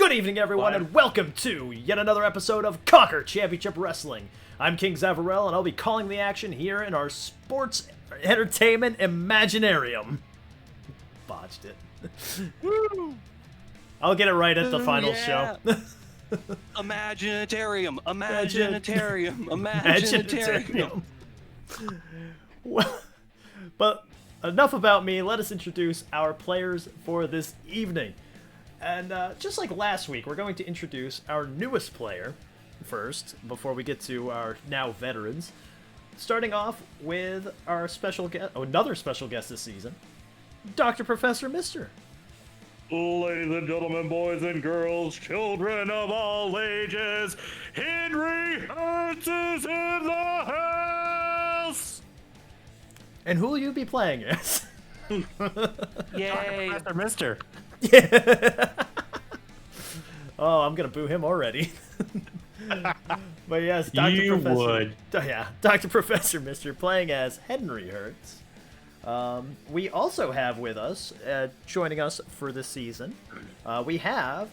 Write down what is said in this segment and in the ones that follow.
Good evening, everyone, and welcome to yet another episode of Conquer Championship Wrestling. I'm King Zavarell, and I'll be calling the action here in our sports entertainment imaginarium. Botched it. Woo! I'll get it right at the final show. Imaginatarium, imaginatarium, imaginatarium. Well, but enough about me. Let us introduce our players for this evening. And just like last week, we're going to introduce our newest player first, before we get to our now veterans. Starting off with our special guest, another special guest this season, Dr. Professor Mister. Ladies and gentlemen, boys and girls, children of all ages, Henry Hurtz is in the house! And who will you be playing as? Yay! Professor Mister. Yeah. Oh, I'm gonna boo him already. But yes, Dr. You Professor. would. Yeah, Dr. Professor Mister playing as Henry Hurtz. We also have with us, joining us for this season, we have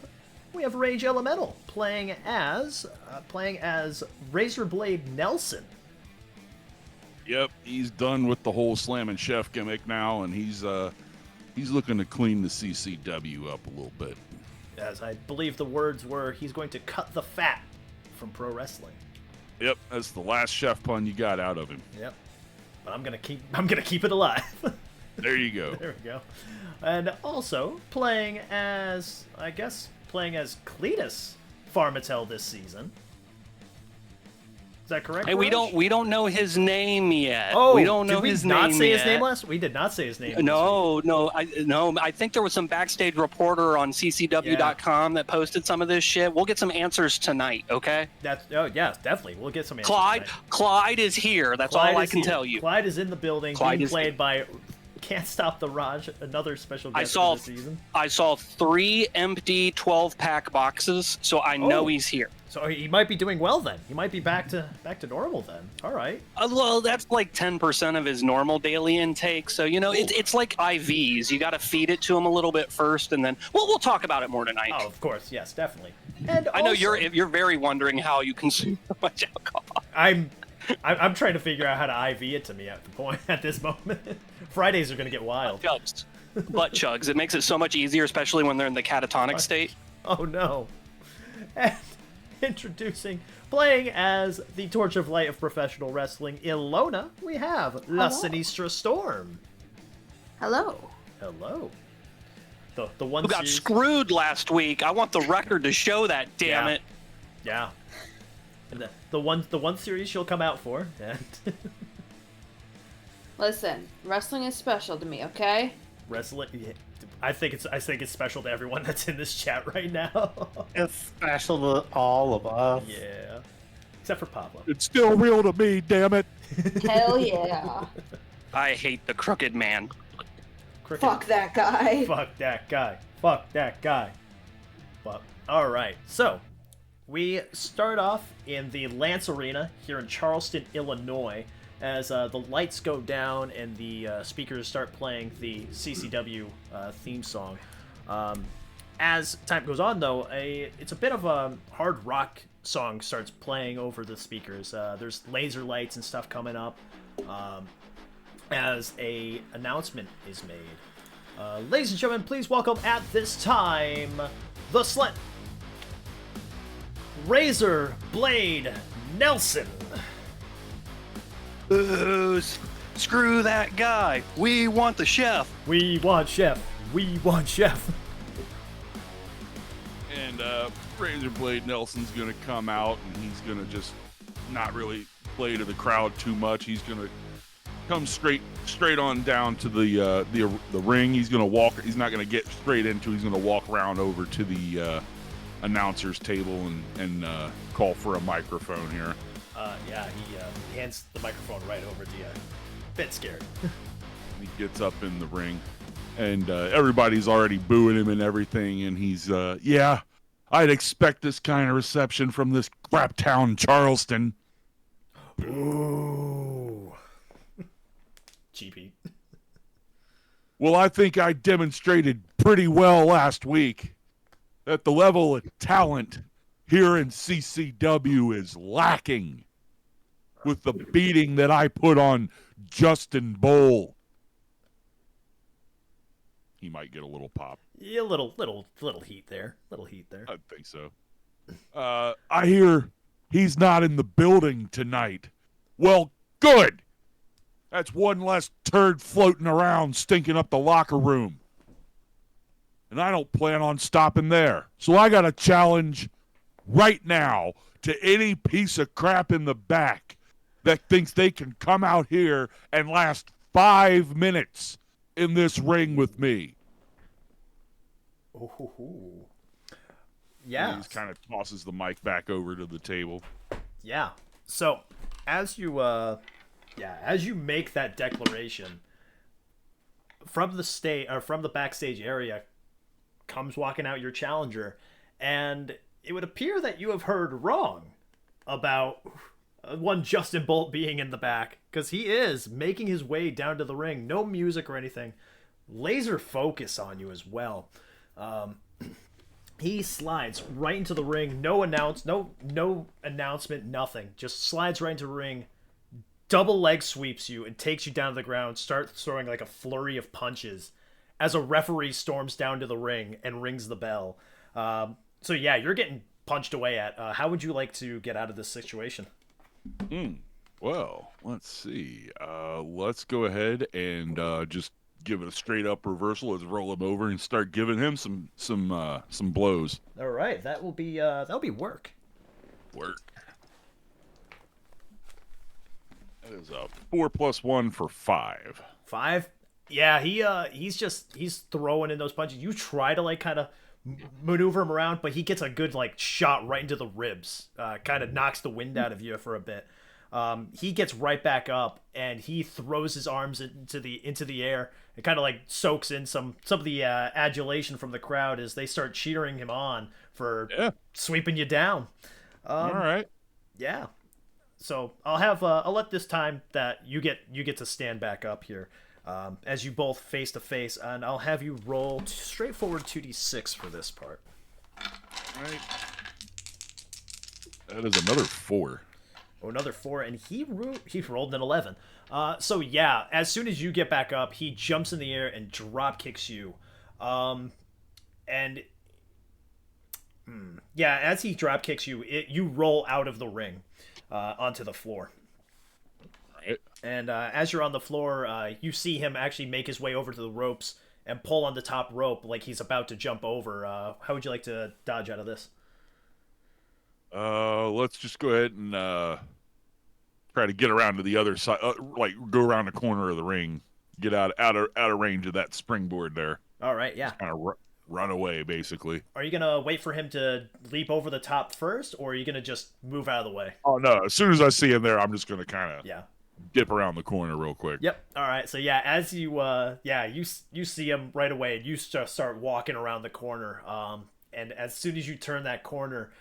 Rage Elemental playing as Razorblade Nelson. Yep, he's done with the whole Slammin' Chef gimmick now, and he's looking to clean the CCW up a little bit. As I believe the words were, he's going to cut the fat from pro wrestling. Yep, that's the last chef pun you got out of him. Yep. But I'm gonna keep it alive. There you go. There we go. And also playing as Cletus Farmatel this season. Is that correct? Hey, we don't know his name yet. Oh, we don't know his name yet. Did we not say his name last? We did not say his name. No. I think there was some backstage reporter on CCW.com that posted some of this shit. We'll get some answers tonight, okay? Yeah, definitely. We'll get some answers. Clyde is here. That's all I can tell you. Clyde is in the building, being played by Can't Stop the Raj, another special guest for this season. I saw 3 empty 12-pack boxes, so I know he's here. So he might be doing well then. He might be back to normal then. All right. Well, that's like 10% of his normal daily intake. So it's like IVs. You got to feed it to him a little bit first, and then we'll talk about it more tonight. Oh, of course, yes, definitely. And I know you're very wondering how you consume so much alcohol. I'm trying to figure out how to IV it to me at this moment. Fridays are gonna get wild. Butt chugs. It makes it so much easier, especially when they're in the catatonic state. Oh no. And playing as the Torch of Light of professional wrestling, Ilona, we have La Sinistra Storm. Hello. Hello. The one who got screwed last week. I want the record to show that. Damn it. Yeah. And the one series she'll come out for. And Listen, wrestling is special to me, okay? Wrestling. I think it's special to everyone that's in this chat right now. It's special to all of us. Yeah. Except for Pablo. It's still real to me, damn it. Hell yeah. I hate the crooked man. Fuck that guy. Fuck that guy. Fuck that guy. But all right. So, we start off in the Lance Arena here in Charleston, Illinois, as the lights go down and the speakers start playing the CCW theme song. As time goes on, though, it's a bit of a hard rock song starts playing over the speakers. There's laser lights and stuff coming up as a announcement is made. Ladies and gentlemen, please welcome at this time the Slut Razor Blade Nelson. Ooh, screw that guy. We want the chef. We want chef. We want chef. And Razorblade Nelson's gonna come out, and he's gonna just not really play to the crowd too much. He's gonna come straight on down to the ring. He's gonna walk. He's not gonna get straight into. He's gonna walk around over to the announcer's table and call for a microphone here. He hands the microphone right over to you. Bit scared. He gets up in the ring, and everybody's already booing him and everything, and he's, yeah, I'd expect this kind of reception from this crap town, Charleston. Ooh. GP. Well, I think I demonstrated pretty well last week. that the level of talent here in CCW is lacking with the beating that I put on Justin Bowl. He might get a little pop. Yeah, little heat there. Little heat there. I think so. I hear he's not in the building tonight. Well, good. That's one less turd floating around stinking up the locker room. And I don't plan on stopping there. So I got a challenge right now to any piece of crap in the back that thinks they can come out here and last 5 minutes in this ring with me. Ooh. Yeah. He kind of tosses the mic back over to the table. Yeah. So, as you make that declaration, from the backstage area comes walking out your challenger, and it would appear that you have heard wrong about one Justin Bolt being in the back, because he is making his way down to the ring. No music or anything. Laser focus on you as well. He slides right into the ring. No announcement, nothing. Just slides right into the ring. Double leg sweeps you and takes you down to the ground. Starts throwing like a flurry of punches as a referee storms down to the ring and rings the bell. So yeah, you're getting punched away at. How would you like to get out of this situation? Well, let's see. Let's go ahead and just give it a straight up reversal. Let's roll him over and start giving him some blows. All right, that'll be work. Work. That is a 4 + 1 for 5. 5? Yeah, he's throwing in those punches. You try to like kind of maneuver him around, but he gets a good like shot right into the ribs. Kind of knocks the wind out of you for a bit. He gets right back up and he throws his arms into the air. It kind of like soaks in some of the adulation from the crowd as they start cheering him on for sweeping you down. All right. Yeah. So I'll let this time that you get to stand back up here, as you both face to face, and I'll have you roll straightforward 2d6 for this part. All right. That is another 4. Oh, another 4, and he rolled an 11. So yeah, as soon as you get back up, he jumps in the air and drop kicks you, as he drop kicks you, you roll out of the ring, onto the floor. Right. And as you're on the floor, you see him actually make his way over to the ropes and pull on the top rope like he's about to jump over. How would you like to dodge out of this? Let's just go ahead and try to get around to the other side, like go around the corner of the ring, get out of range of that springboard there. All right, yeah. Kind of run away, basically. Are you gonna wait for him to leap over the top first, or are you gonna just move out of the way? Oh no! As soon as I see him there, I'm just gonna kind of Yeah. dip around the corner real quick. Yep. All right. So yeah, as you you see him right away, and you start walking around the corner. And as soon as you turn that corner,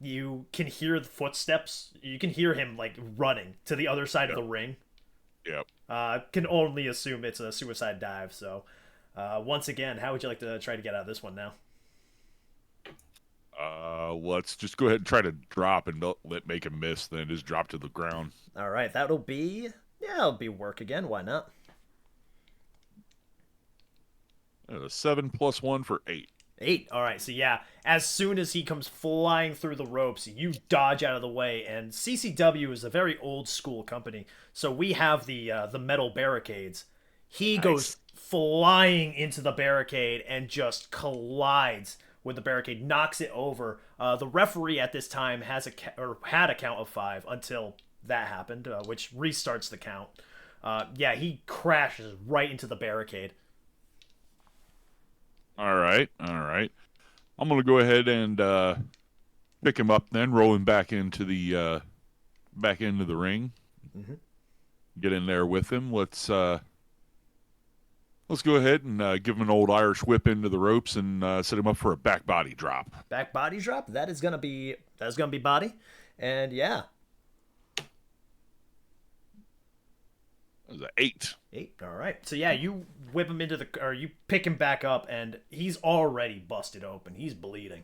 you can hear the footsteps. You can hear him like running to the other side of the ring. Yep. Can only assume it's a suicide dive. So, once again, how would you like to try to get out of this one now? Let's just go ahead and try to drop and make him miss, then just drop to the ground. All right, it'll be work again. Why not? A 7 + 1 for 8. 8. All right, so yeah, as soon as he comes flying through the ropes, you dodge out of the way, and CCW is a very old school company, so we have the metal barricades. He goes flying into the barricade and just collides with the barricade, knocks it over. The referee at this time had a count of 5 until that happened, which restarts the count. He crashes right into the barricade. All right. I'm gonna go ahead and pick him up, then roll him back into the ring. Mm-hmm. Get in there with him. Let's go ahead and give him an old Irish whip into the ropes and set him up for a back body drop. Back body drop. That's gonna be body, and yeah. That was an 8. 8. All right. So yeah, you whip him or you pick him back up, and he's already busted open. He's bleeding.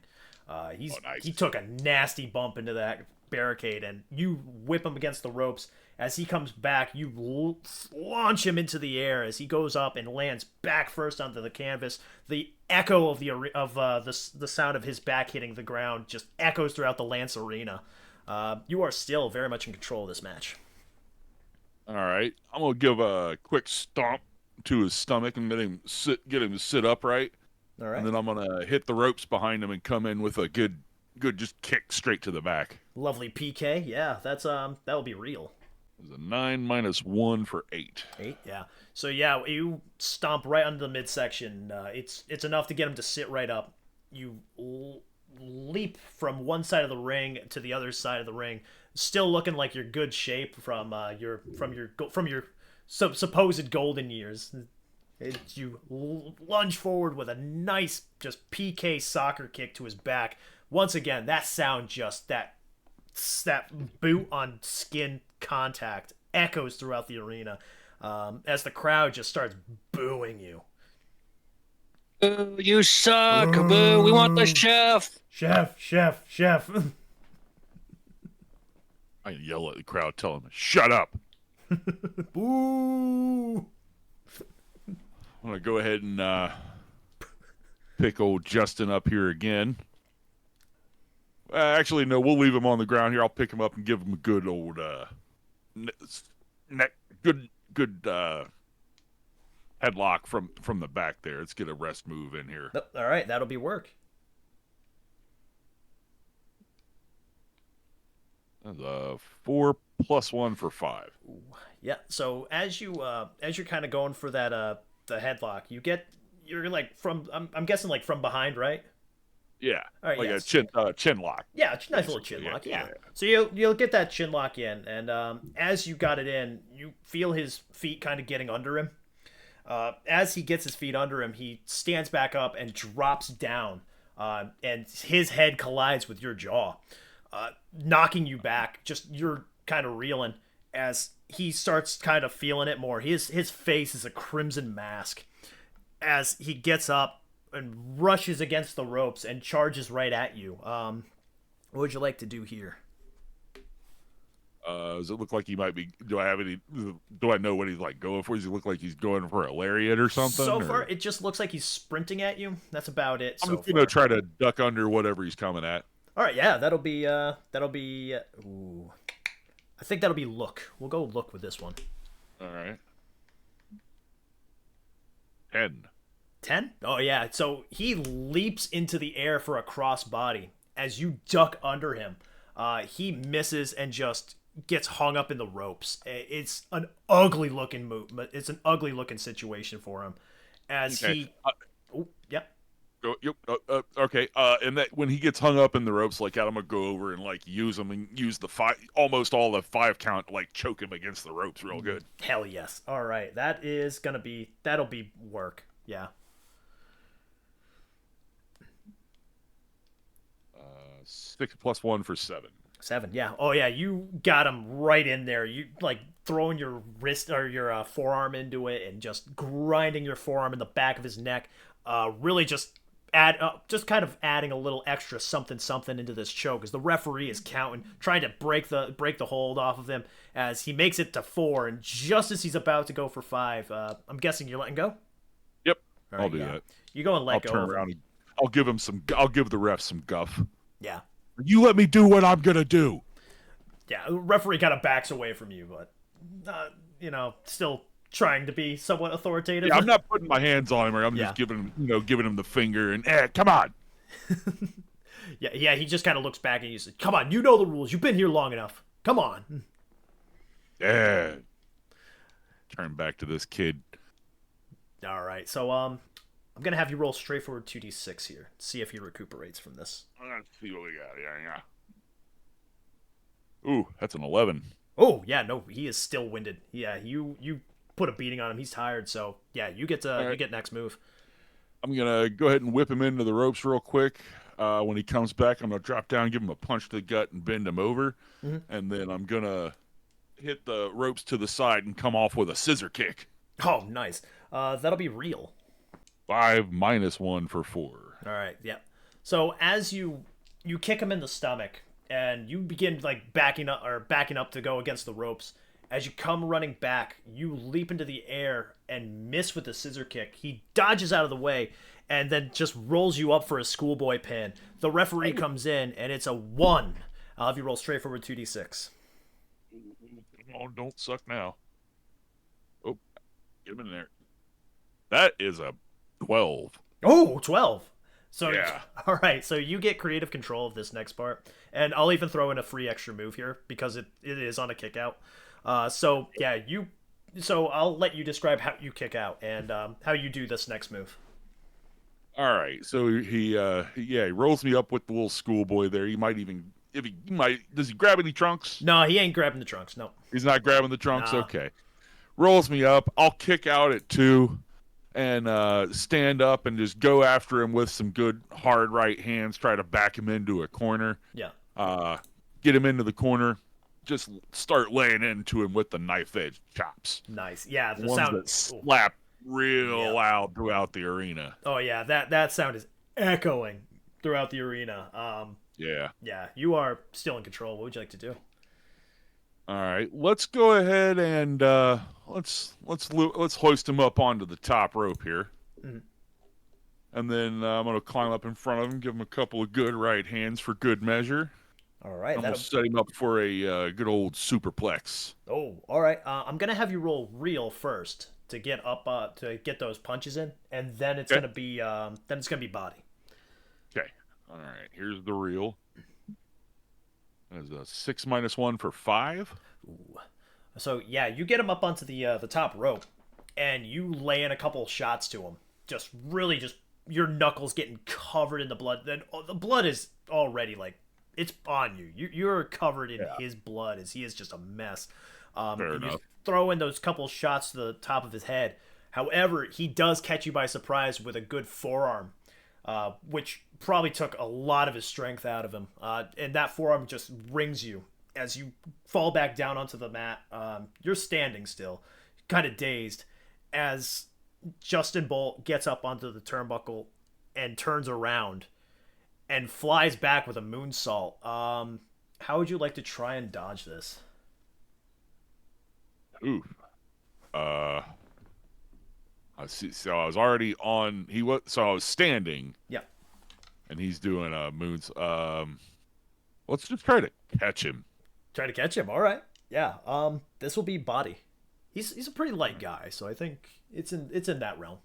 Nice. He took a nasty bump into that barricade, and you whip him against the ropes. As he comes back, you launch him into the air as he goes up and lands back first onto the canvas. The echo of the sound of his back hitting the ground just echoes throughout the Lance arena. You are still very much in control of this match. All right, I'm gonna give a quick stomp to his stomach and get him to sit upright. All right. And then I'm gonna hit the ropes behind him and come in with a good just kick straight to the back. Lovely PK. Yeah, that'll be real. It was a 9 minus 1 for 8. 8, yeah. So yeah, you stomp right under the midsection. It's enough to get him to sit right up. You leap from one side of the ring to the other side of the ring, still looking like your good shape from your supposed golden years. You lunge forward with a nice just PK soccer kick to his back. Once again, that sound that boot on skin contact echoes throughout the arena as the crowd just starts booing you. Boo, you suck. Boo, we want the chef. Chef. I yell at the crowd, tell him, shut up. Boo. I'm going to go ahead and pick old Justin up here again. Actually, no, we'll leave him on the ground here. I'll pick him up and give him a good old good headlock from the back there. Let's get a rest move in here. All right, that'll be work. That's a 4 plus 1 for 5. Yeah. So as you're kind of going for that the headlock, you're like I'm guessing like from behind, right? Yeah, all right, like yes. a chin lock. Yeah, nice little chin lock. Yeah. So you'll get that chin lock in, and as you got it in, you feel his feet kind of getting under him. As he gets his feet under him, he stands back up and drops down, and his head collides with your jaw, knocking you back. Just you're kind of reeling as he starts kind of feeling it more. His face is a crimson mask as he gets up and rushes against the ropes and charges right at you. What would you like to do here? Does it look like he might be? Do I know what he's like going for? Does he look like he's going for a lariat or something? So far, it just looks like he's sprinting at you. That's about it. I'm gonna try to duck under whatever he's coming at. All right, yeah, that'll be. Ooh, I think that'll be look. We'll go look with this one. All right. 10. 10? Oh, yeah. So he leaps into the air for a crossbody. As you duck under him, he misses and just gets hung up in the ropes. It's an ugly looking move, but it's an ugly looking situation for him. As he... yep. Okay. And that when he gets hung up in the ropes like that, I'm gonna go over and like use him and use almost all the 5 count, like choke him against the ropes real good. Hell yes. All right. That'll be work. Yeah. 6 plus 1 for 7. 7, yeah. Oh yeah, you got him right in there. You like throwing your wrist or your forearm into it and just grinding your forearm in the back of his neck. Really just kind of adding a little extra something into this choke as the referee is counting, trying to break the hold off of him as he makes it to 4, and just as he's about to go for 5, I'm guessing you're letting go. Yep, right, I'll do that. You go and let go. I'll turn around. I'll give the ref some guff. Yeah. You let me do what I'm gonna do. Yeah, the referee kind of backs away from you, but still trying to be somewhat authoritative. Yeah, I'm not putting my hands on him, or I'm just giving him the finger and come on. yeah. He just kind of looks back and he says, "Come on, you know the rules. You've been here long enough. Come on." Yeah. Turn back to this kid. All right, so I'm gonna have you roll straightforward 2d6 here. See if he recuperates from this. Let's see what we got. Yeah. Ooh, that's an 11. Oh yeah, no, he is still winded. Yeah, you put a beating on him. He's tired. So yeah, you get you get next move. I'm gonna go ahead and whip him into the ropes real quick. When he comes back, I'm gonna drop down, give him a punch to the gut, and bend him over. Mm-hmm. And then I'm gonna hit the ropes to the side and come off with a scissor kick. Oh, nice. That'll be real. 5 minus 1 for 4. All right, yeah. So as you kick him in the stomach, and you begin like backing up to go against the ropes. As you come running back, you leap into the air and miss with the scissor kick. He dodges out of the way and then just rolls you up for a schoolboy pin. The referee comes in, and it's a 1. I'll have you roll straightforward 2d6. Oh, don't suck now. Oh, get him in there. That is a 12. Oh, 12. So, yeah. All right, so you get creative control of this next part. And I'll even throw in a free extra move here because it is on a kick out. So I'll let you describe how you kick out and how you do this next move. All right, so he rolls me up with the little schoolboy there. Does he grab any trunks? No, he ain't grabbing the trunks. No, he's not grabbing the trunks. Nah. Okay, rolls me up. I'll kick out at 2 and stand up and just go after him with some good hard right hands. Try to back him into a corner. Yeah. Get him into the corner. Just start laying into him with the knife edge chops. Nice. Yeah, the ones sound that slap real loud throughout the arena. Oh yeah, that sound is echoing throughout the arena. Yeah, you are still in control. What would you like to do? All right, let's go ahead and let's hoist him up onto the top rope here, and then I'm gonna climb up in front of him, give him a couple of good right hands for good measure. All right, I'm gonna set him up for a good old superplex. Oh, all right. I'm gonna have you roll real first to get up to get those punches in, and then it's gonna be body. Okay. All right. Here's the reel. There's a 6 minus 1 for 5. Ooh. So yeah, you get him up onto the top rope, and you lay in a couple shots to him. Just your knuckles getting covered in the blood. Then the blood is already like it's on you. You're covered in his blood as he is just a mess. Fair enough. You throw in those couple shots to the top of his head. However, he does catch you by surprise with a good forearm, which probably took a lot of his strength out of him. And that forearm just rings you as you fall back down onto the mat. You're standing still, kind of dazed, as Justin Bolt gets up onto the turnbuckle and turns around and flies back with a moonsault. How would you like to try and dodge this? Oof. I see. So I was already on. So I was standing. Yeah. And he's doing moons. Let's just try to catch him. Try to catch him. All right. Yeah. This will be body. He's a pretty light guy, so I think it's in that realm.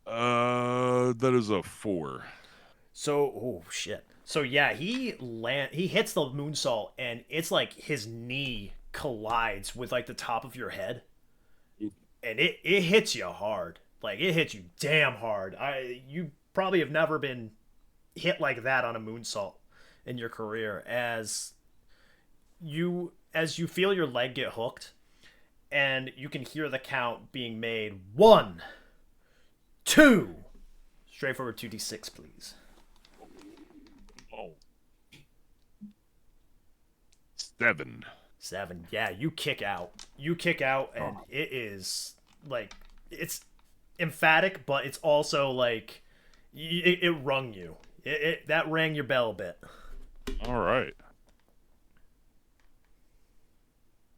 That is a 4. So, oh shit. So yeah, he hits the moonsault, and it's like his knee collides with like the top of your head, and it hits you hard. Like it hits you damn hard. You probably have never been hit like that on a moonsault in your career. As you feel your leg get hooked, and you can hear the count being made. 1, 2. Straightforward 2d6, please. Oh. 7. 7. Yeah, you kick out. And it is like it's emphatic, but it's also like it rung you. That rang your bell a bit. All right.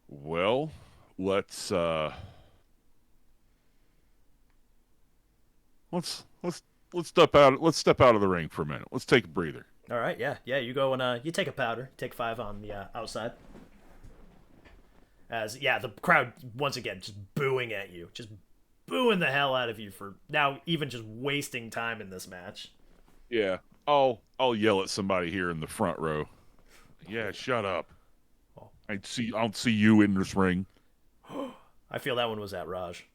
Well, let's step out of the ring for a minute. Let's take a breather. All right, yeah. You go and you take a powder. Take 5 on the outside. The crowd once again just booing at you, just booing the hell out of you for now even just wasting time in this match. Yeah, I'll yell at somebody here in the front row. Yeah, shut up. I don't see you in this ring. I feel that one was at Raj.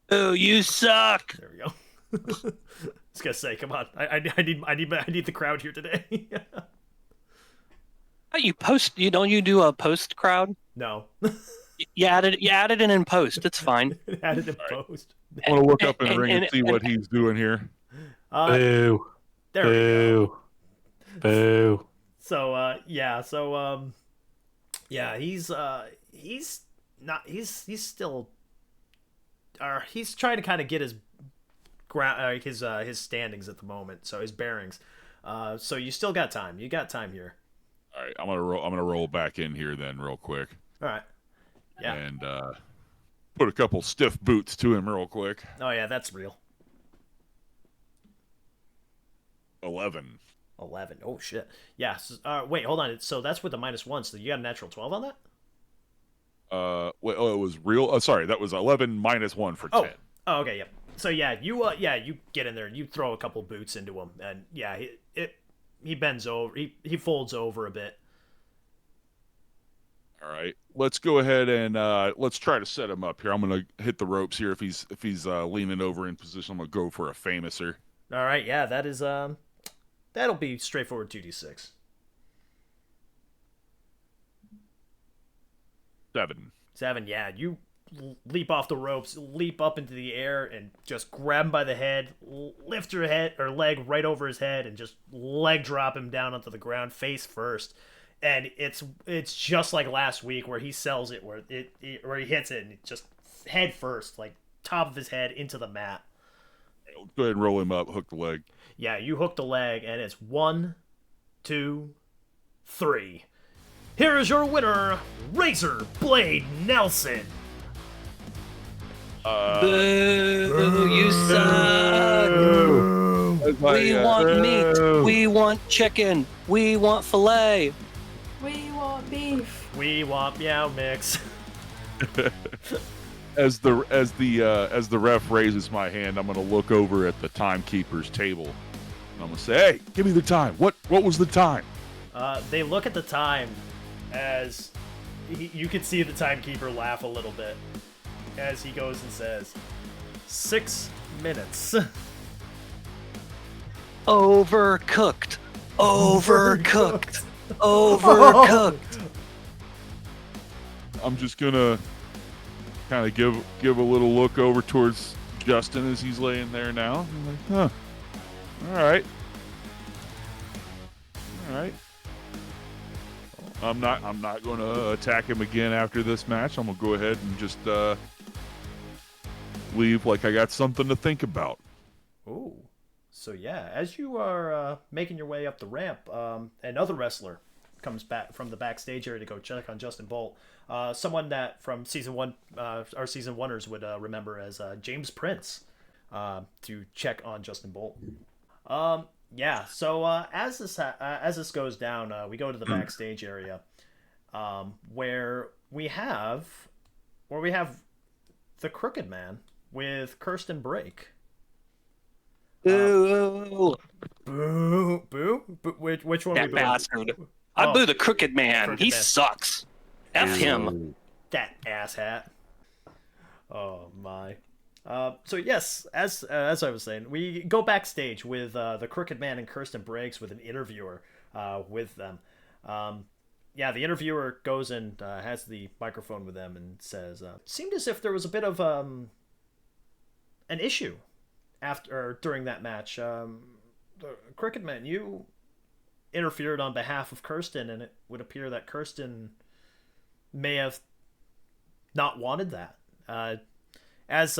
Oh, you suck. There we go. I was gonna say, come on, I need the crowd here today. Don't you do a post crowd? No. You added it in post. It's fine. Added in post. I want to look up in the ring and see what he's doing here. Boo. There we go. Boo. So he's not he's still he's trying to kind of get his ground his standings at the moment, so his bearings. So you still got time. You got time here. All right, I'm gonna roll back in here then, real quick. All right. Yeah. And put a couple stiff boots to him, real quick. Oh yeah, that's real. 11. 11. Oh shit. Yeah. So, wait, hold on. So that's with the -1. So you got a natural 12 on that? Wait, oh, it was real. Sorry, that was 11 -1 for 10. Oh, okay, yeah. So yeah, you get in there and you throw a couple boots into him, and yeah, he bends over, he folds over a bit. All right, let's go ahead and let's try to set him up here. I'm gonna hit the ropes here. If he's leaning over in position, I'm gonna go for a famouser. All right, yeah, that is that'll be straightforward 2d6. 7. 7, yeah. You leap off the ropes, leap up into the air, and just grab him by the head, lift your head or leg right over his head, and just leg drop him down onto the ground face first. And it's just like last week where he sells it, where he hits it and it just head first, like top of his head into the mat. Go ahead and roll him up, hook the leg. Yeah, you hook the leg, and it's 1, 2, 3. Here is your winner, Razor Blade Nelson. Boo, you suck. We want meat. We want chicken. We want filet. We want beef. We want meow mix. As the ref raises my hand, I'm gonna look over at the timekeeper's table. And I'm gonna say, "Hey, give me the time. What was the time?" They look at the time as you can see the timekeeper laugh a little bit as he goes and says, 6 minutes. Overcooked. Overcooked. Overcooked. I'm just gonna kind of give a little look over towards Justin as he's laying there now. I'm like, huh. All right. I'm not going to attack him again after this match. I'm gonna go ahead and just leave like I got something to think about. Ooh. So yeah, as you are making your way up the ramp, another wrestler comes back from the backstage area to go check on Justin Bolt. Someone that from season 1, our season 1ers would remember as James Prince, to check on Justin Bolt. Yeah. So as this goes down, we go to the backstage area, where we have the Crooked Man with Kirsten Brake. Boo. Boo, boo. Which one? That we booing? bastard. I boo the Crooked Man. Crooked He Man. sucks. F him. That asshat. Oh my. So yes, as I was saying, we go backstage with the Crooked Man and Kirsten Briggs with an interviewer with them. Yeah, the interviewer goes and has the microphone with them and says, "Seemed as if there was a bit of an issue during that match. The Crooked Man, you interfered on behalf of Kirsten, and it would appear that Kirsten may have not wanted that." As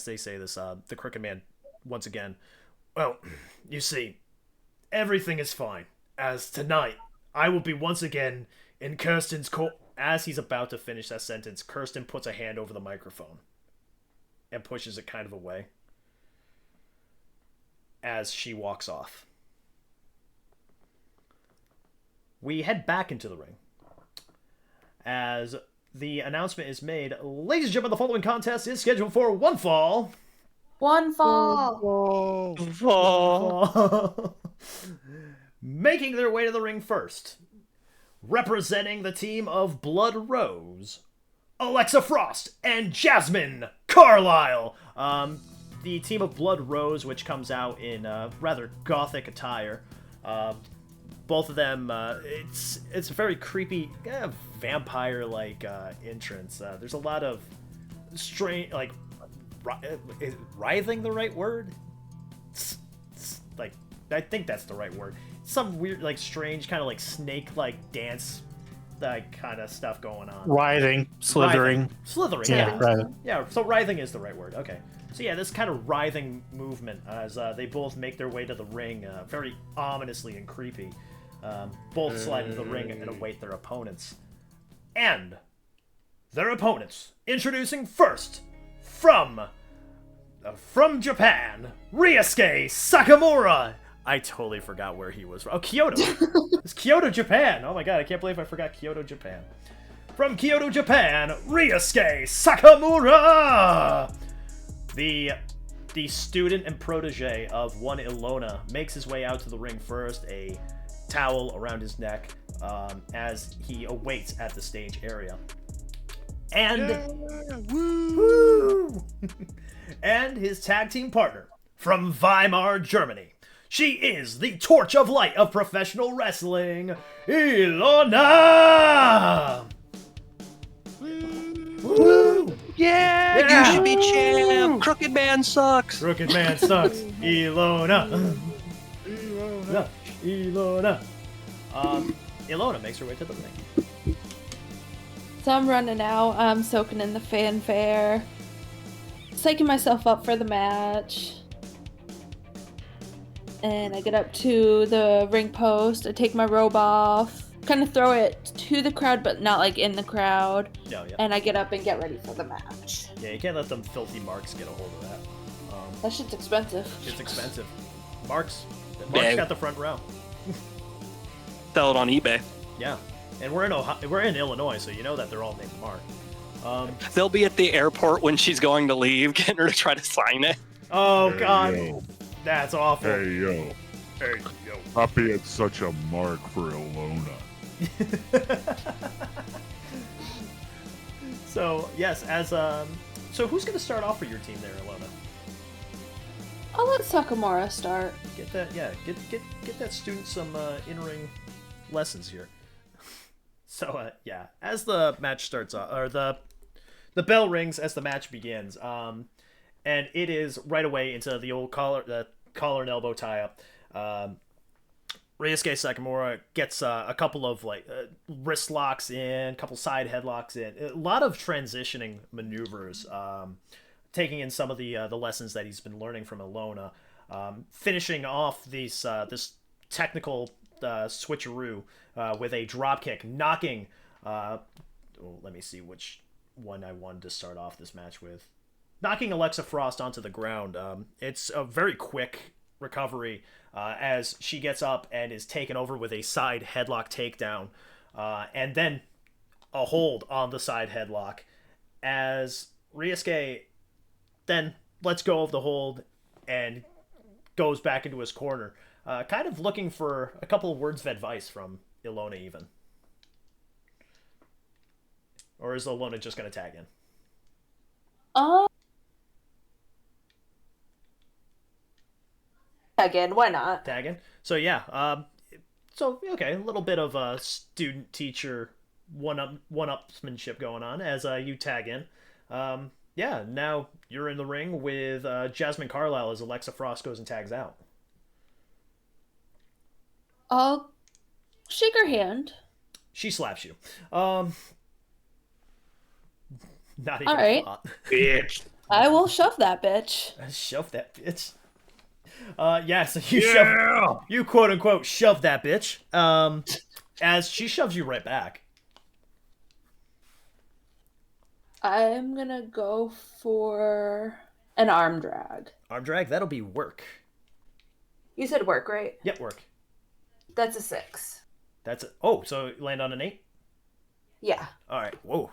they say this, the Crooked Man once again, "Well, you see, everything is fine, as tonight I will be once again in Kirsten's court." As he's about to finish that sentence, Kirsten puts a hand over the microphone and pushes it kind of away as she walks off. We head back into the ring as the announcement is made. Ladies and gentlemen, the following contest is scheduled for one fall. One fall. Making their way to the ring first, representing the team of Blood Rose, Alexa Frost and Jasmine Carlisle. The team of Blood Rose, which comes out in rather gothic attire. Both of them, it's a very creepy, vampire-like entrance. There's a lot of strange, like, is writhing the right word? Like I think that's the right word. Some weird, like, strange kind of like snake-like dance, like kind of stuff going on. Writhing, slithering. Slithering, Yeah, yeah. writhing. Yeah, so writhing is the right word. Okay. So yeah, this kind of writhing movement as they both make their way to the ring, very ominously and creepy. Both slide into the ring and await their opponents. And their opponents, introducing first from Japan, Ryusuke Sakamura. I totally forgot where he was from. Oh, Kyoto. It's Kyoto, Japan. Oh my god, I can't believe I forgot Kyoto, Japan. From Kyoto, Japan, Ryusuke Sakamura. The student and protege of one Ilona makes his way out to the ring first, a towel around his neck, as he awaits at the stage area. And woo! And his tag team partner from Weimar, Germany. She is the torch of light of professional wrestling, Ilona! Woo! Yeah, you should be champ. Crooked Man sucks. Crooked Man sucks. Ilona. Ilona. Ilona makes her way to the ring. So I'm running out. I'm soaking in the fanfare. Psyching myself up for the match. And I get up to the ring post. I take my robe off. Kind of throw it to the crowd, but not like in the crowd. Yeah. And I get up and get ready for the match. Yeah, you can't let them filthy marks get a hold of that. That shit's expensive. It's expensive. Mark's Yeah. got the front row. Sell it on eBay. Yeah, and we're in Illinois, so you know that they're all named Mark. They'll be at the airport when she's going to leave, getting her to try to sign it. Oh Hey, God, yo. that's awful. Hey, yo. Happy it's such a mark for Ilona. So yes, so who's gonna start off for your team there, Ilona? I'll let Sakamura start. Get that, yeah, get that student some in-ring lessons here. So yeah, as the match starts off, or the bell rings as the match begins, and it is right away into the old collar and elbow tie up. Ryusuke Sakamura gets a couple of wrist locks in, a couple side headlocks in, a lot of transitioning maneuvers, taking in some of the lessons that he's been learning from Ilona, finishing off this technical switcheroo with a drop kick, knocking. Let me see which one I wanted to start off this match with. Knocking Alexa Frost onto the ground. It's a very quick recovery as she gets up and is taken over with a side headlock takedown, and then a hold on the side headlock as Ryusuke then lets go of the hold and goes back into his corner, kind of looking for a couple of words of advice from Ilona even. Or is Ilona just going to tag in? Again, why not? Tagging. So yeah, okay, a little bit of a student-teacher one-upsmanship going on as you tag in. Yeah, now you're in the ring with Jasmine Carlisle as Alexa Frost goes and tags out. I'll shake her hand. She slaps you. Not even All right. a thought. Bitch. I will shove that bitch. Shove that bitch. Yeah, so you quote unquote shove that bitch. As she shoves you right back. I'm gonna go for an arm drag. Arm drag, that'll be work. You said work, right? Yep, work. That's a 6. That's it. Oh, so land on an 8? Yeah. All right. Whoa.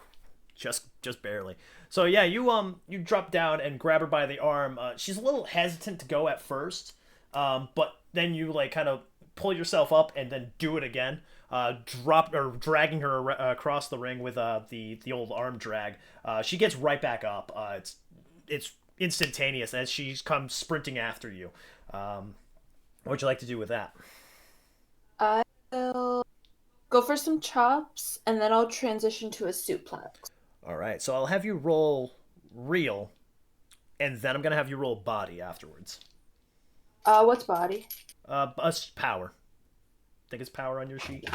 Just barely. So yeah, you drop down and grab her by the arm. She's a little hesitant to go at first, but then you kind of pull yourself up and then do it again. Dragging her across the ring with the old arm drag. She gets right back up. It's instantaneous as she comes sprinting after you. What would you like to do with that? I will go for some chops, and then I'll transition to a suplex. All right, so I'll have you roll real, and then I'm going to have you roll body afterwards. What's body? Us power. I think it's power on your sheet.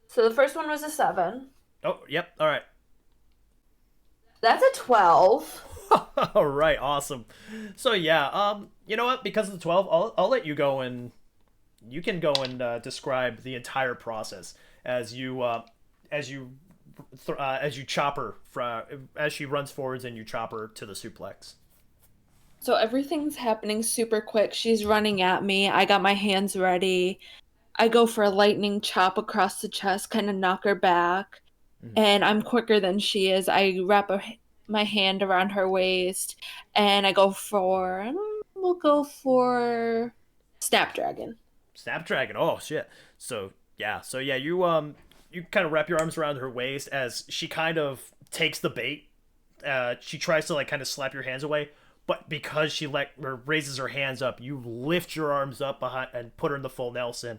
So the first one was a 7. Oh, yep. All right. That's a 12. All right. Awesome. So yeah. You know what? Because of the 12, I'll let you go and you can go and describe the entire process as you chop her as she runs forwards and you chop her to the suplex. So everything's happening super quick. She's running at me. I got my hands ready. I go for a lightning chop across the chest, kind of knock her back. And I'm quicker than she is. I wrap my hand around her waist, and I go for, we'll go for Snapdragon. Snapdragon. Oh shit. So yeah, you kind of wrap your arms around her waist as she kind of takes the bait. She tries to like kind of slap your hands away, but because she raises her hands up, you lift your arms up behind and put her in the full Nelson,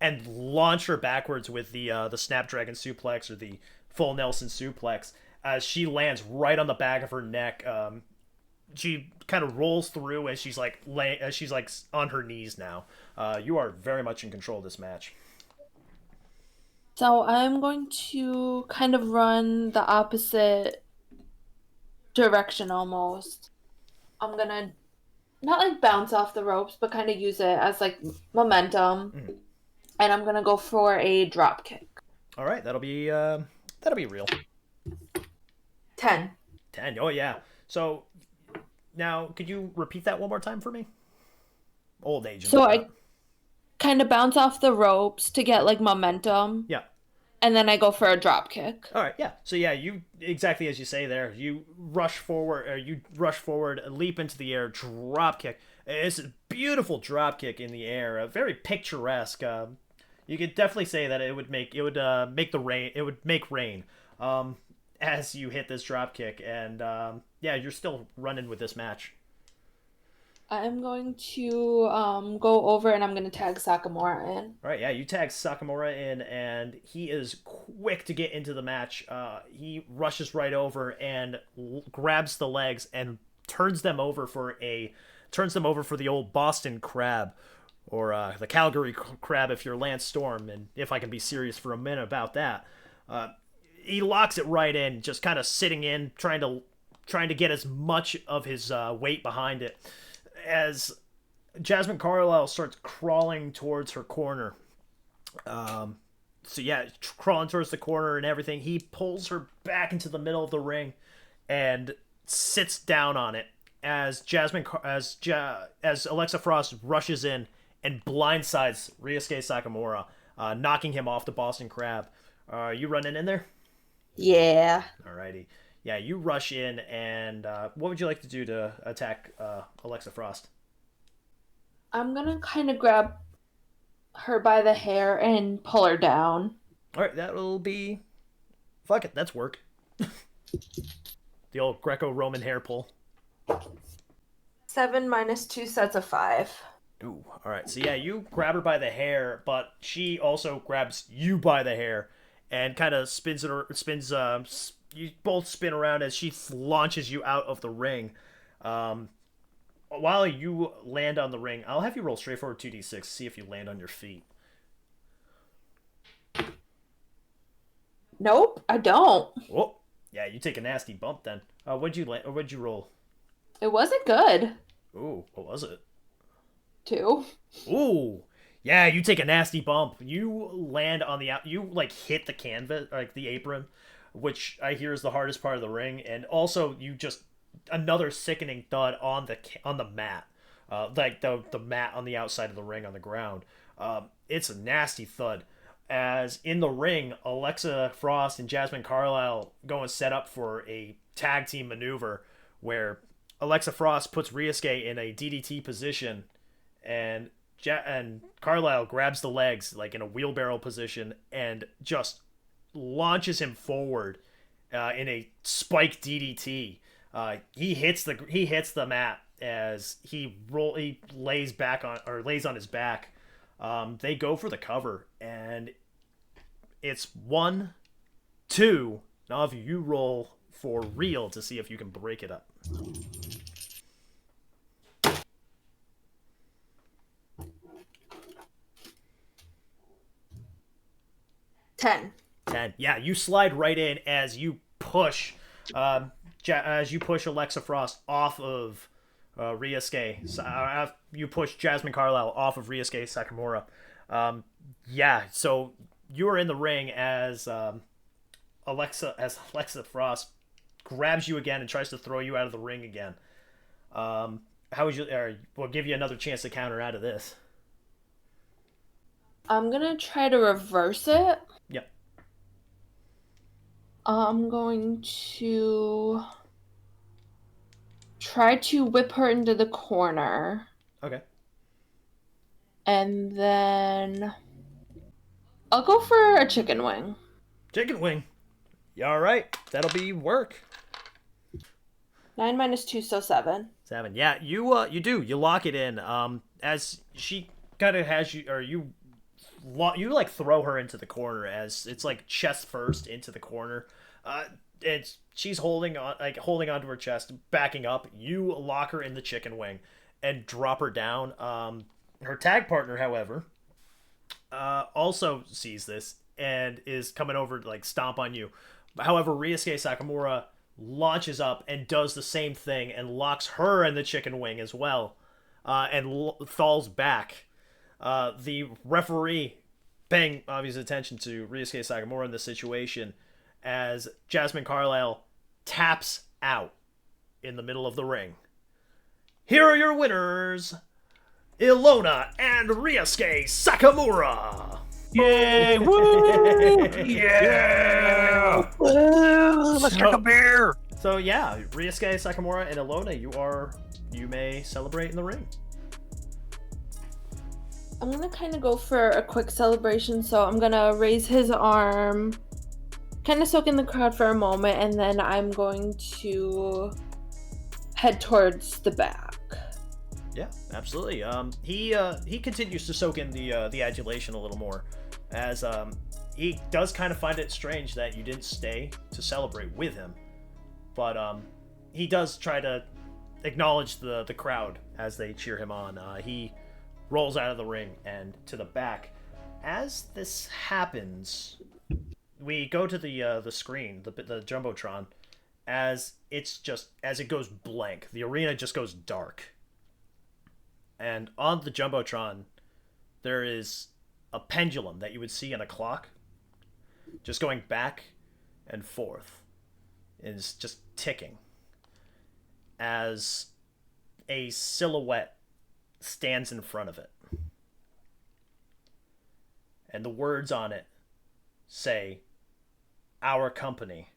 and launch her backwards with the Snapdragon suplex or the full Nelson suplex as she lands right on the back of her neck. She kind of rolls through as she's like on her knees now. You are very much in control of this match. So I'm going to kind of run the opposite direction almost. I'm gonna not like bounce off the ropes, but kind of use it as like momentum. And I'm gonna go for a drop kick. All right, that'll be real. 10. 10. Oh yeah. So now, could you repeat that one more time for me? Old age. So I kind of bounce off the ropes to get like momentum. Yeah. And then I go for a drop kick. All right, yeah. So yeah, you exactly as you say there. You rush forward, leap into the air, drop kick. It's a beautiful drop kick in the air, very picturesque. You could definitely say that it would make rain as you hit this drop kick, and yeah, you're still running with this match. I'm going to go over and I'm going to tag Sakamura in. All right, yeah, you tag Sakamura in, and he is quick to get into the match. He rushes right over and grabs the legs and turns them over for the old Boston Crab, or the Calgary Crab if you're Lance Storm, and if I can be serious for a minute about that. He locks it right in, just kind of sitting in, trying to get as much of his weight behind it. As Jasmine Carlisle starts crawling towards her corner. So yeah, crawling towards the corner and everything, he pulls her back into the middle of the ring and sits down on it as Alexa Frost rushes in and blindsides Ryusuke Sakamura, knocking him off the Boston Crab. Are you running in there? Yeah. Alrighty. Yeah, you rush in, and what would you like to do to attack Alexa Frost? I'm going to kind of grab her by the hair and pull her down. Alright, that'll be... Fuck it, that's work. The old Greco-Roman hair pull. 7 minus 2 sets of 5. Ooh, alright, so yeah, you grab her by the hair, but she also grabs you by the hair and kind of you both spin around as she launches you out of the ring. While you land on the ring, I'll have you roll straightforward 2d6, see if you land on your feet. Nope, I don't. Oh, yeah, you take a nasty bump then. What'd you roll? It wasn't good. Ooh, what was it? 2. Ooh, yeah, you take a nasty bump. You land on you like hit the canvas, like the apron, which I hear is the hardest part of the ring, and also you just another sickening thud on the mat, like the mat on the outside of the ring on the ground. It's a nasty thud. As in the ring, Alexa Frost and Jasmine Carlisle go and set up for a tag team maneuver where Alexa Frost puts Ryusuke in a DDT position, and Carlisle grabs the legs like in a wheelbarrow position and just launches him forward in a spike DDT. He hits the mat as he lays on his back. They go for the cover, and it's 1, 2. Now if you roll for real to see if you can break it up. 10. 10. Yeah, you slide right in as you push, Alexa Frost off of Ryusuke. You push Jasmine Carlisle off of Ryusuke Sakamura. Yeah, so you are in the ring as Alexa Frost grabs you again and tries to throw you out of the ring again. How would you? We'll give you another chance to counter out of this. I'm gonna try to reverse it. Yep. I'm going to try to whip her into the corner. Okay. And then I'll go for a chicken wing. Chicken wing. Yeah, all right. That'll be work. 9 minus 2, so 7. 7. Yeah, you do. You lock it in. As she kind of has you, or you like throw her into the corner as it's like chest first into the corner. She's holding onto her chest, backing up. You lock her in the chicken wing and drop her down. Her tag partner, however, also sees this and is coming over to like stomp on you. However, Ryusuke Sakamura launches up and does the same thing and locks her in the chicken wing as well, and falls back. The referee paying obvious attention to Ryusuke Sakamura in this situation as Jasmine Carlisle taps out in the middle of the ring. Here are your winners, Ilona and Ryusuke Sakamura. Yay! Woo! Yeah! Woo! Let's drink a beer. So yeah, Ryusuke Sakamura and Ilona, you may celebrate in the ring. I'm gonna kind of go for a quick celebration, so I'm gonna raise his arm, kind of soak in the crowd for a moment, and then I'm going to head towards the back. Yeah, absolutely. He continues to soak in the adulation a little more, as he does kind of find it strange that you didn't stay to celebrate with him, but he does try to acknowledge the crowd as they cheer him on. He rolls out of the ring and to the back. As this happens, we go to the screen, the jumbotron, as it goes blank. The arena just goes dark. And on the jumbotron, there is a pendulum that you would see in a clock, just going back and forth. It's just ticking as a silhouette stands in front of it. And the words on it say, "Our company,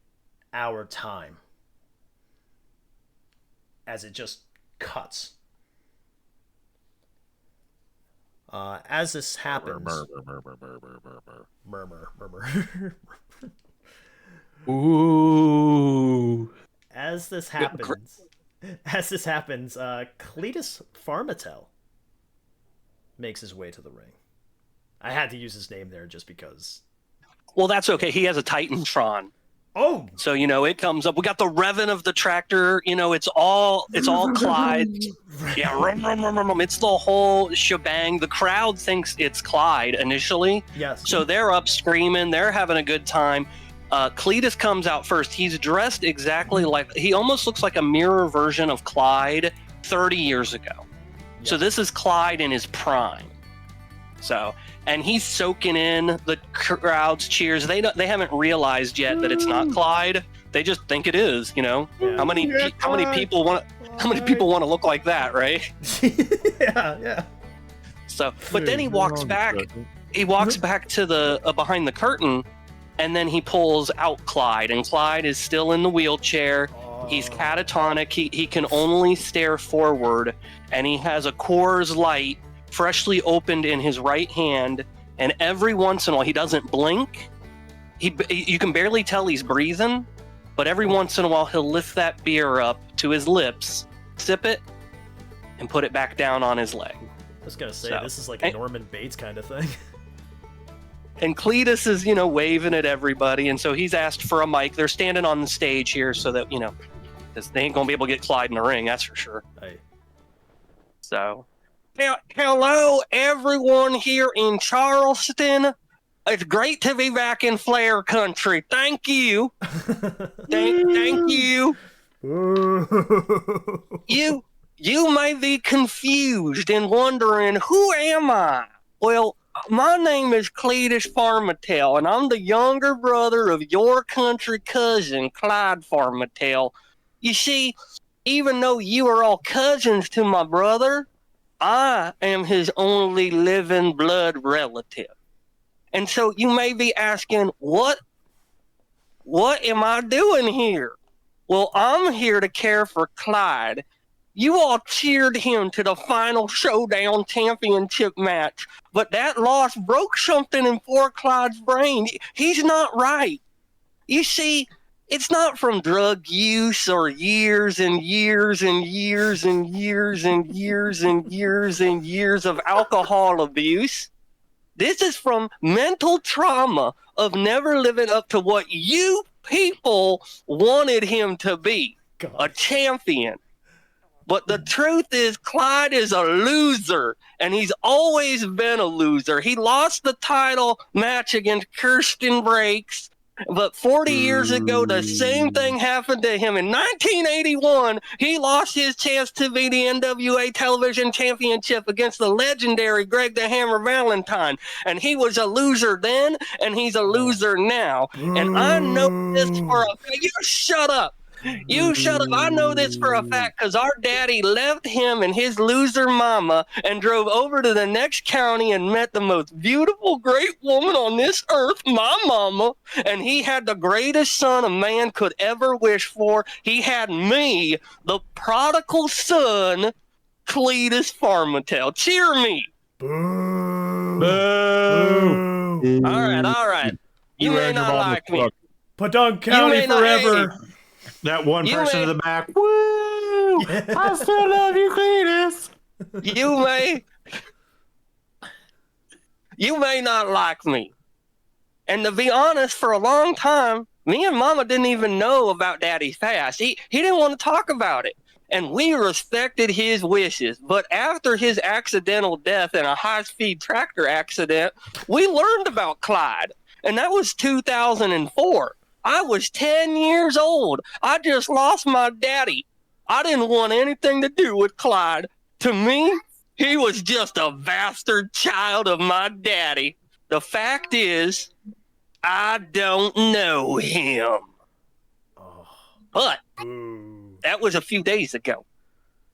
our time." As it just cuts. As this happens... Murmur. Ooh. As this happens, Cletus Farmatel makes his way to the ring. I had to use his name there just because. Well, that's okay. He has a Titantron. Oh, so it comes up. We got the revving of the tractor. It's all Clyde. Yeah, it's the whole shebang. The crowd thinks it's Clyde initially. Yes. So they're up screaming. They're having a good time. Cletus comes out first. He's dressed exactly like, he almost looks like a mirror version of Clyde 30 years ago. Yes. So this is Clyde in his prime. So, and he's soaking in the crowd's cheers. They haven't realized yet that it's not Clyde. They just think it is. Yeah. How many people want to look like that, right? yeah. So, but then he walks back. He walks back to the behind the curtain, and then he pulls out Clyde, and Clyde is still in the wheelchair. He's catatonic. He can only stare forward, and he has a Coors Light freshly opened in his right hand, and every once in a while, he doesn't blink. You can barely tell he's breathing, but every once in a while, he'll lift that beer up to his lips, sip it, and put it back down on his leg. I was gonna say, this is like a Norman Bates kind of thing. And Cletus is, waving at everybody, and so he's asked for a mic. They're standing on the stage here so that, because they ain't gonna be able to get Clyde in the ring, that's for sure. Hey. So, hello everyone here in Charleston. It's great to be back in Flair country. Thank you. Thank you. You may be confused and wondering, who am I? Well, my name is Cletus Farmattel, and I'm the younger brother of your country cousin, Clyde Farmattel. You see, even though you are all cousins to my brother, I am his only living blood relative. And so you may be asking, what am I doing here? Well, I'm here to care for Clyde. You all cheered him to the final showdown championship match, but that loss broke something in poor Clyde's brain. He's not right. You see, it's not from drug use or years and years and years and years and years and years and years of alcohol abuse. This is from mental trauma of never living up to what you people wanted him to be, a champion. But the truth is, Clyde is a loser, and he's always been a loser. He lost the title match against Kirsten Breaks, but 40 years ago, the same thing happened to him. In 1981, he lost his chance to be the NWA Television Championship against the legendary Greg the Hammer Valentine. And he was a loser then, and he's a loser now. And I know this for a fact. You shut up. You shut up. I know this for a fact because our daddy left him and his loser mama and drove over to the next county and met the most beautiful, great woman on this earth, my mama. And he had the greatest son a man could ever wish for. He had me, the prodigal son, Cletus Farmattel. Cheer me. Boo. Boo. All right. You may not like me. Padunk County forever. That one You person may- in the back. Woo! I still love you, Cletus. You may not like me. And to be honest, for a long time, me and Mama didn't even know about Daddy's past. He didn't want to talk about it. And we respected his wishes. But after his accidental death in a high-speed tractor accident, we learned about Clyde. And that was 2004. I was 10 years old. I just lost my daddy. I didn't want anything to do with Clyde. To me, he was just a bastard child of my daddy. The fact is, I don't know him. But that was a few days ago.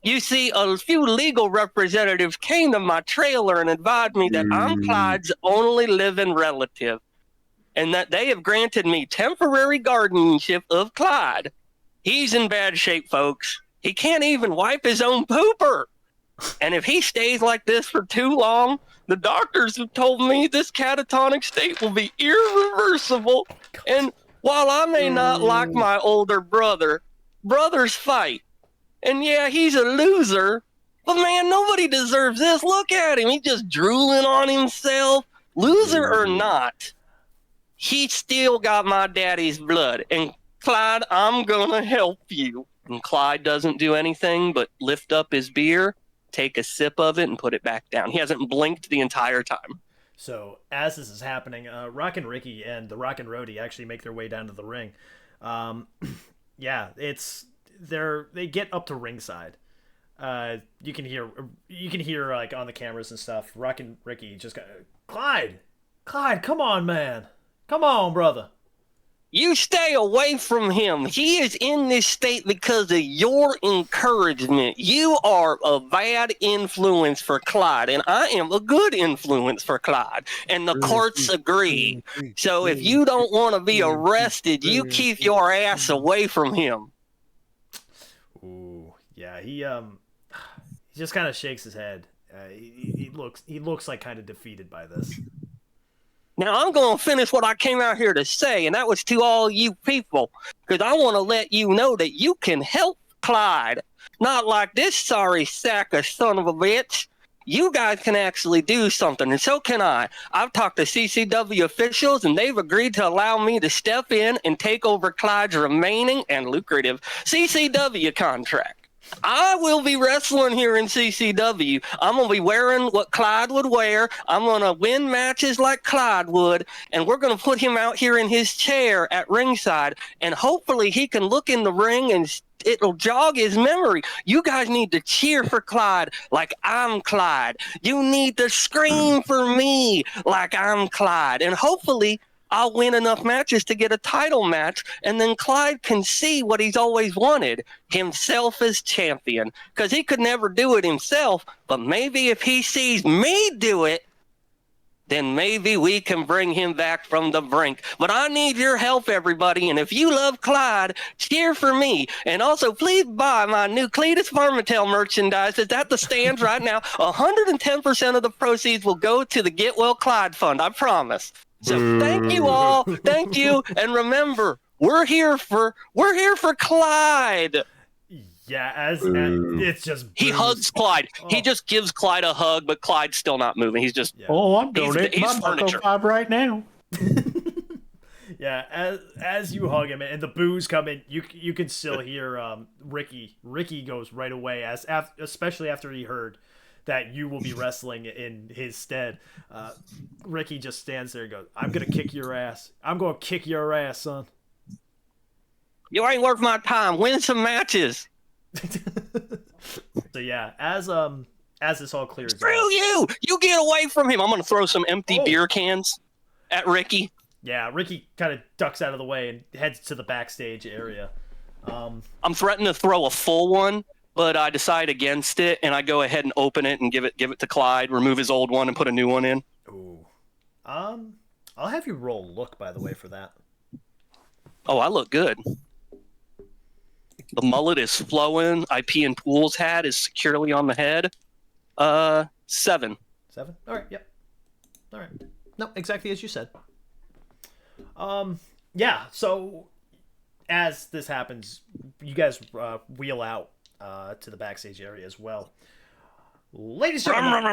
You see, a few legal representatives came to my trailer and advised me that I'm Clyde's only living relative, and that they have granted me temporary guardianship of Clyde. He's in bad shape, folks. He can't even wipe his own pooper. And if he stays like this for too long, the doctors have told me this catatonic state will be irreversible. And while I may not like my older brother, brothers fight. And yeah, he's a loser, but man, nobody deserves this. Look at him. He's just drooling on himself. Loser or not, he still got my daddy's blood. And Clyde, I'm gonna help you. And Clyde doesn't do anything but lift up his beer, take a sip of it, and put it back down. He hasn't blinked the entire time. So as this is happening, Rockin' Ricky and the Rockin' Roadie actually make their way down to the ring. Yeah, they get up to ringside. You can hear like on the cameras and stuff. Rockin' Ricky just got Clyde, come on, man. Come on, brother. You stay away from him. He is in this state because of your encouragement. You are a bad influence for Clyde, and I am a good influence for Clyde. And the courts agree. So if you don't want to be arrested, you keep your ass away from him. Ooh, yeah. He just kind of shakes his head. He looks like kind of defeated by this. Now, I'm going to finish what I came out here to say, and that was to all you people, because I want to let you know that you can help Clyde. Not like this sorry sack of son of a bitch. You guys can actually do something, and so can I. I've talked to CCW officials, and they've agreed to allow me to step in and take over Clyde's remaining and lucrative CCW contract. I will be wrestling here in CCW. I'm going to be wearing what Clyde would wear. I'm going to win matches like Clyde would, and we're going to put him out here in his chair at ringside, and hopefully he can look in the ring and it'll jog his memory. You guys need to cheer for Clyde like I'm Clyde. You need to scream for me like I'm Clyde, and hopefully I'll win enough matches to get a title match, and then Clyde can see what he's always wanted, himself as champion, because he could never do it himself, but maybe if he sees me do it, then maybe we can bring him back from the brink. But I need your help, everybody, and if you love Clyde, cheer for me. And also, please buy my new Cletus Marmatel merchandise. It's at the stands right now. 110% of the proceeds will go to the Get Well Clyde Fund, I promise. So thank you all. Thank you. And remember, we're here for Clyde. Yeah, as it's just He hugs Clyde. He just gives Clyde a hug, but Clyde's still not moving. He's just I'm donating he's my furniture. Bucko 5 right now. Yeah, as you hug him and the boos come in, you can still hear Ricky. Ricky goes right away, especially after he heard that you will be wrestling in his stead. Ricky just stands there and goes, "I'm gonna kick your ass. I'm gonna kick your ass, son." You ain't worth my time. Win some matches. So yeah, as this all clears Screw out, you! You get away from him. I'm gonna throw some empty beer cans at Ricky. yeah, Ricky kind of ducks out of the way and heads to the backstage area. I'm threatening to throw a full one, but I decide against it, and I go ahead and open it and give it to Clyde, remove his old one, and put a new one in. Ooh. I'll have you roll look, by the way, for that. Oh, I look good. The mullet is flowing. IP and Pool's hat is securely on the head. 7. 7? All right, yep. All right. No, exactly as you said. Yeah, so as this happens, you guys wheel out to the backstage area as well. Ladies and gentlemen.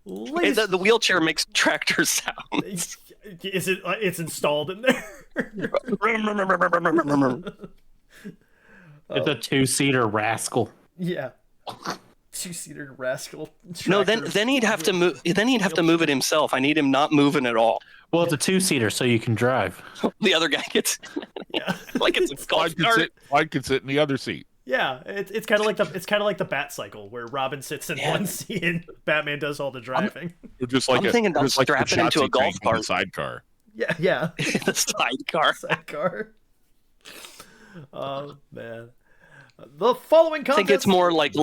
The wheelchair makes tractor sounds. Is it? It's installed in there. It's a 2-seater rascal. Yeah. 2-seater rascal. No, then he'd have to move. Then he'd have to move it himself. I need him not moving at all. Well, it's a 2-seater, so you can drive. The other guy gets Yeah. like it's a golf cart. Clyde could sit in the other seat. Yeah, it's kind of like the Bat Cycle where Robin sits in one seat and Batman does all the driving. Or just like I'm thinking about just like the strapping into a chassis golf crank in cart. the sidecar. Yeah. The sidecar. Sidecar. Oh man. The following I contest. think it's more like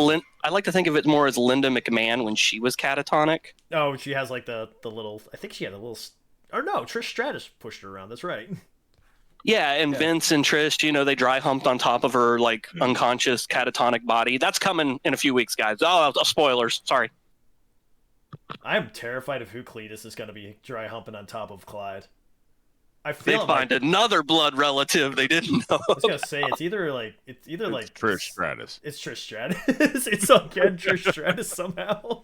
I like to think of it more as Linda McMahon when she was catatonic. Oh, she has like the little. I think she had a little. Or no, Trish Stratus pushed her around. That's right. Yeah, and Vince and Trish, they dry humped on top of her like unconscious catatonic body. That's coming in a few weeks, guys. Oh, spoilers. Sorry. I'm terrified of who Cletus is going to be dry humping on top of Clyde. I They feel find another blood relative they didn't know. I was gonna say it's either like Trish Stratus. It's Trish Stratus. It's again Trish Stratus somehow.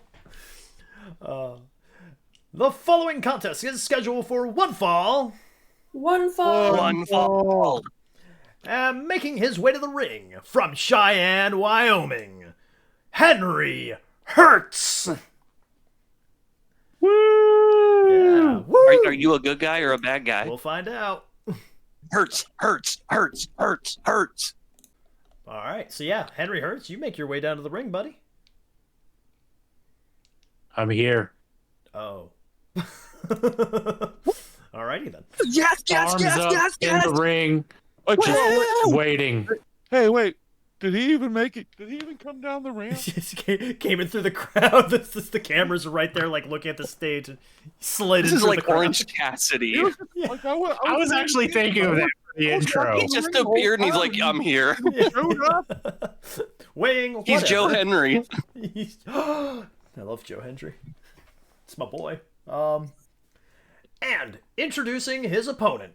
The following contest is scheduled for one fall. One fall. One fall. And making his way to the ring from Cheyenne, Wyoming, Henry Hurtz. Woo! Yeah. Woo! Are you a good guy or a bad guy? We'll find out. Hurts. All right. So yeah, Henry Hurtz, you make your way down to the ring, buddy. I'm here. Oh. Alrighty then. Yes. Arms up in the ring, Like, waiting. hey, wait. Did he even make it? Did he even come down the ramp? Just came in through the crowd. The cameras are right there, like looking at the stage, and slid This in is through like the crowd. Orange Cassidy. Like, I was actually thinking of that for the intro. He just appeared and he's like, I'm here. Showed up. Weighing. He's whatever. Joe Henry. I love Joe Hendry. It's my boy. And introducing his opponent.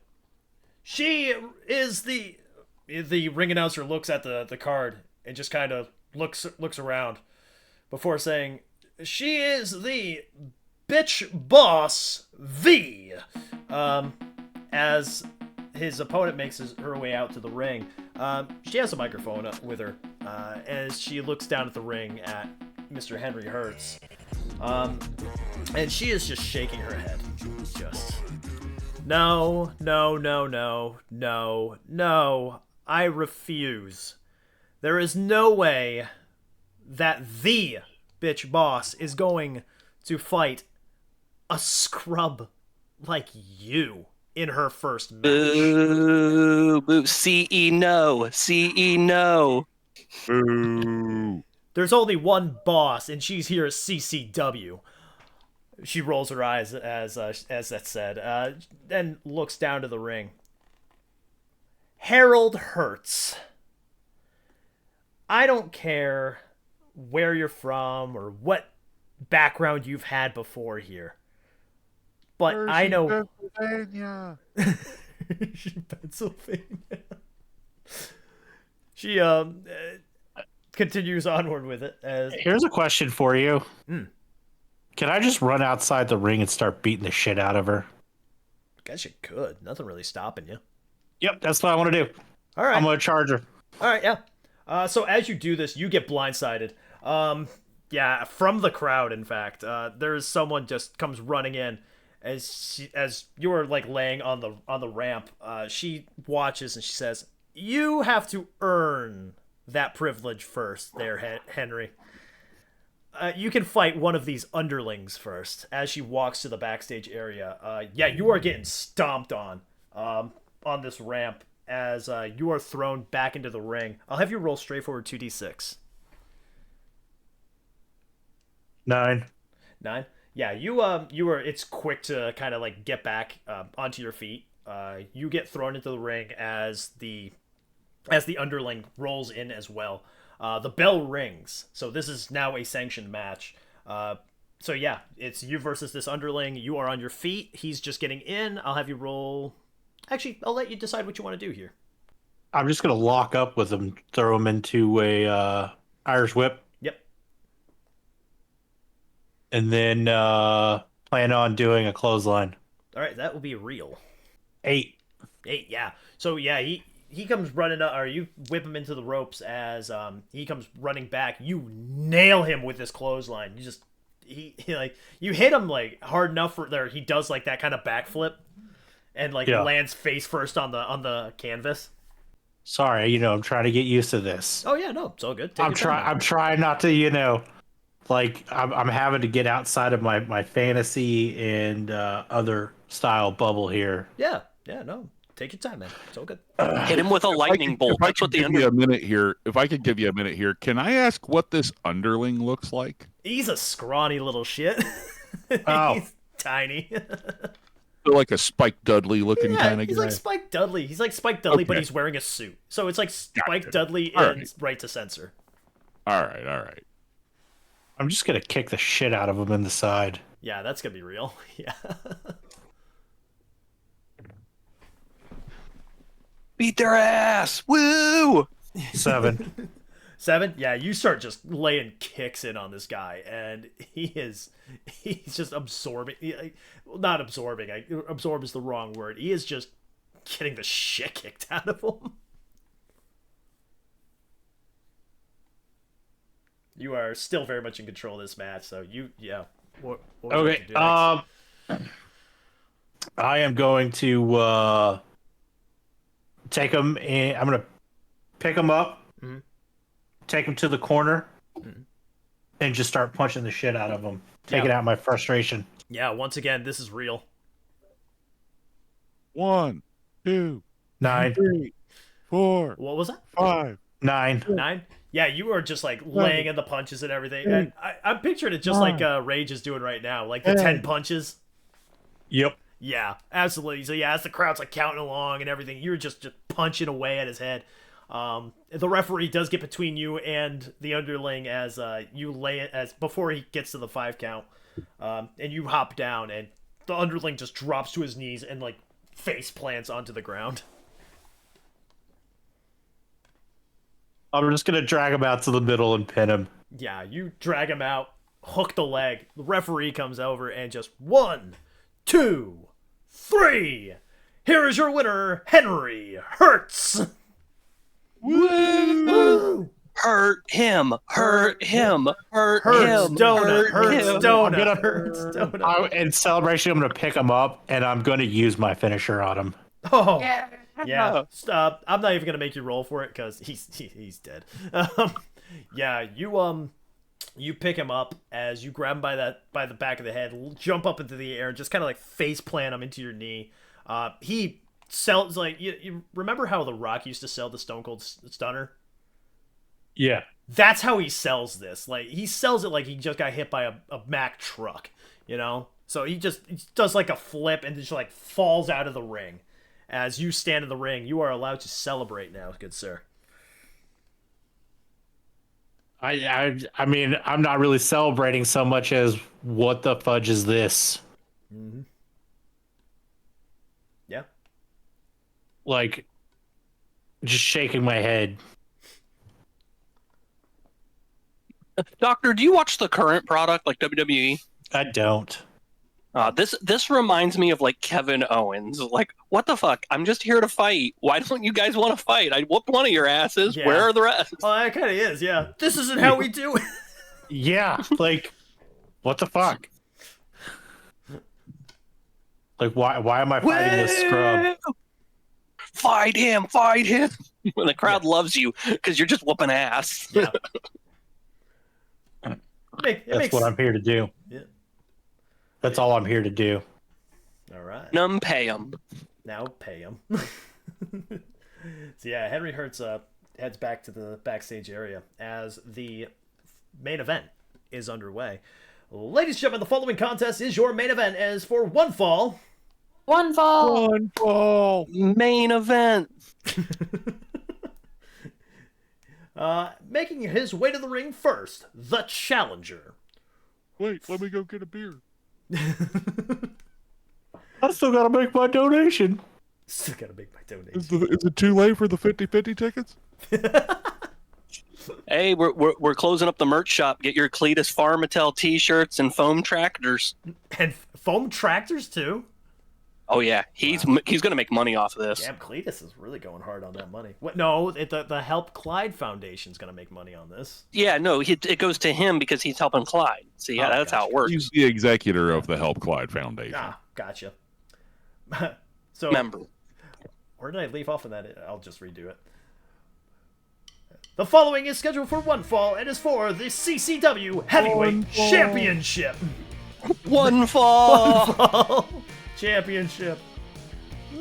She is the ring announcer looks at the card and just kind of looks around before saying, she is the bitch boss V. As his opponent makes her way out to the ring, She has a microphone up with her as she looks down at the ring at Mr. Henry Hurtz. And she is just shaking her head. Just, no, no, no, no, no, no. I refuse. There is no way that the bitch boss is going to fight a scrub like you in her first match. Boo, boo. CE no. CE no. Boo. There's only one boss, and she's here at CCW. She rolls her eyes as that said, then looks down to the ring. Harold Hurtz. I don't care where you're from or what background you've had before here, but I know Pennsylvania. Pennsylvania. She continues onward with it. Here's a question for you. Can I just run outside the ring and start beating the shit out of her? Guess you could. Nothing really stopping you. Yep, that's what I want to do. All right. I'm going to charge her. All right, yeah. So as you do this, you get blindsided. Yeah, from the crowd, in fact. There's someone just comes running in as you are like laying on the ramp. She watches and she says, "You have to earn that privilege first, there, Henry. You can fight one of these underlings first." As she walks to the backstage area, yeah, you are getting stomped on this ramp as you are thrown back into the ring. I'll have you roll straightforward 2d6. 9. 9. Yeah, you are. It's quick to kind of like get back onto your feet. You get thrown into the ring as the underling rolls in as well. The bell rings, so this is now a sanctioned match. So yeah, it's you versus this underling. You are on your feet. He's just getting in. I'll have you roll. Actually, I'll let you decide what you want to do here. I'm just going to lock up with him, throw him into a Irish whip. Yep. And then plan on doing a clothesline. All right, that will be real. 8. 8, yeah. So yeah, he comes running up, or you whip him into the ropes as he comes running back. You nail him with this clothesline. You just he like you hit him like hard enough for there. He does like that kind of backflip and like lands face first on the canvas. Sorry, I'm trying to get used to this. Oh yeah, no, it's all good. I'm trying not to, like I'm having to get outside of my fantasy and other style bubble here. Yeah, no. Take your time, man. It's all good. Hit him with a lightning bolt. That's what the If I could give you a minute here, can I ask what this underling looks like? He's a scrawny little shit. Oh. He's tiny. Like a Spike Dudley looking kind of guy. He's like Spike Dudley. He's like Spike Dudley, but he's wearing a suit. So it's like Spike Dudley and Right to Censor. All right. I'm just gonna kick the shit out of him in the side. Yeah, that's gonna be real. Yeah. Beat their ass! Woo! 7. 7? Yeah, you start just laying kicks in on this guy, and he's just absorbing. Not absorbing. Absorb is the wrong word. He is just getting the shit kicked out of him. You are still very much in control of this match, so What Okay. I am going to take him and I'm gonna pick him up, take him to the corner, and just start punching the shit out of him, taking out my frustration. Yeah, once again, this is real. 1, 2, 9. 3, 4. What was that? 5. 9. 9? Yeah, you are just like laying in the punches and everything. And I'm picturing it just like Rage is doing right now, like the 10 punches. Yep. Yeah, absolutely. So yeah, as the crowd's like counting along and everything, you're just punching away at his head. The referee does get between you and the underling as you lay it as before he gets to the 5 count, and you hop down, and the underling just drops to his knees and like face plants onto the ground. I'm just gonna drag him out to the middle and pin him. Yeah, you drag him out, hook the leg. The referee comes over and just 1, 2, 3. Here is your winner, Henry Hurtz. Woo! Hurt him. Hurt him. Hurt Hurtz him. Doughnut. Hurt Hurtz him. Doughnut. Hurtz Doughnut. In celebration, I'm gonna pick him up and I'm gonna use my finisher on him. Oh. Yeah. I'm not even gonna make you roll for it because he's dead. Yeah, you pick him up as you grab him by the back of the head, jump up into the air, and just kind of like face plant him into your knee. He sells like you remember how The Rock used to sell the Stone Cold Stunner? Yeah. That's how he sells this. Like he sells it like he just got hit by a Mack truck, you know? So he does like a flip and just like falls out of the ring. As you stand in the ring, you are allowed to celebrate now, good sir. I mean, I'm not really celebrating so much as what the fudge is this? Mm-hmm. Yeah. Like, just shaking my head. Doctor, do you watch the current product, like WWE? I don't. This reminds me of like Kevin Owens. Like, what the fuck? I'm just here to fight. Why don't you guys want to fight? I whooped one of your asses. Yeah. Where are the rest? Well, that kind of is, yeah. This isn't how we do it. Yeah, like, what the fuck? Like, why am I fighting this scrub? Fight him! Fight him! When the crowd loves you because you're just whooping ass. Yeah. That's what I'm here to do. Yeah. That's all I'm here to do. All right. Num pay him. Now pay him. So yeah, Henry Hurtz heads back to the backstage area as the main event is underway. Ladies and gentlemen, the following contest is your main event as for one fall. One fall. One fall. Main event. Making his way to the ring first, the challenger. Wait, let me go get a beer. I still gotta make my donation. Still gotta make my donation. Is it too late for the 50-50 tickets? Hey, we're closing up the merch shop. Get your Cletus Farmatel t-shirts and foam tractors. And foam tractors too? Oh yeah, he's gonna make money off of this. Damn, Cletus is really going hard on that money. What? No, the Help Clyde Foundation's gonna make money on this. Yeah, no, it goes to him because he's helping Clyde. See, yeah, that's how it works. He's the executor of the Help Clyde Foundation. Ah, gotcha. So, Member. Where did I leave off on that? I'll just redo it. The following is scheduled for one fall and is for the CCW Heavyweight Championship. One fall. One fall championship.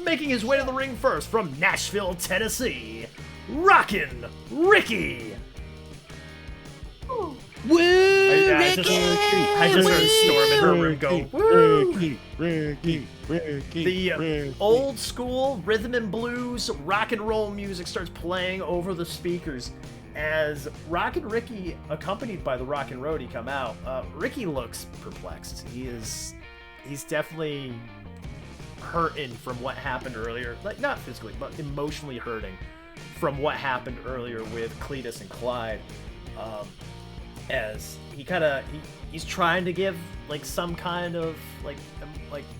Making his way to the ring first from Nashville, Tennessee, Rockin' Ricky. Woo, I just heard Storm in her room go, woo! Ricky. The old school rhythm and blues rock and roll music starts playing over the speakers as Rockin' Ricky, accompanied by the Rockin' Roadie, come out. Ricky looks perplexed. He's definitely hurting from what happened earlier. Like, not physically, but emotionally hurting from what happened earlier with Cletus and Clyde. As he's trying to give like some kind of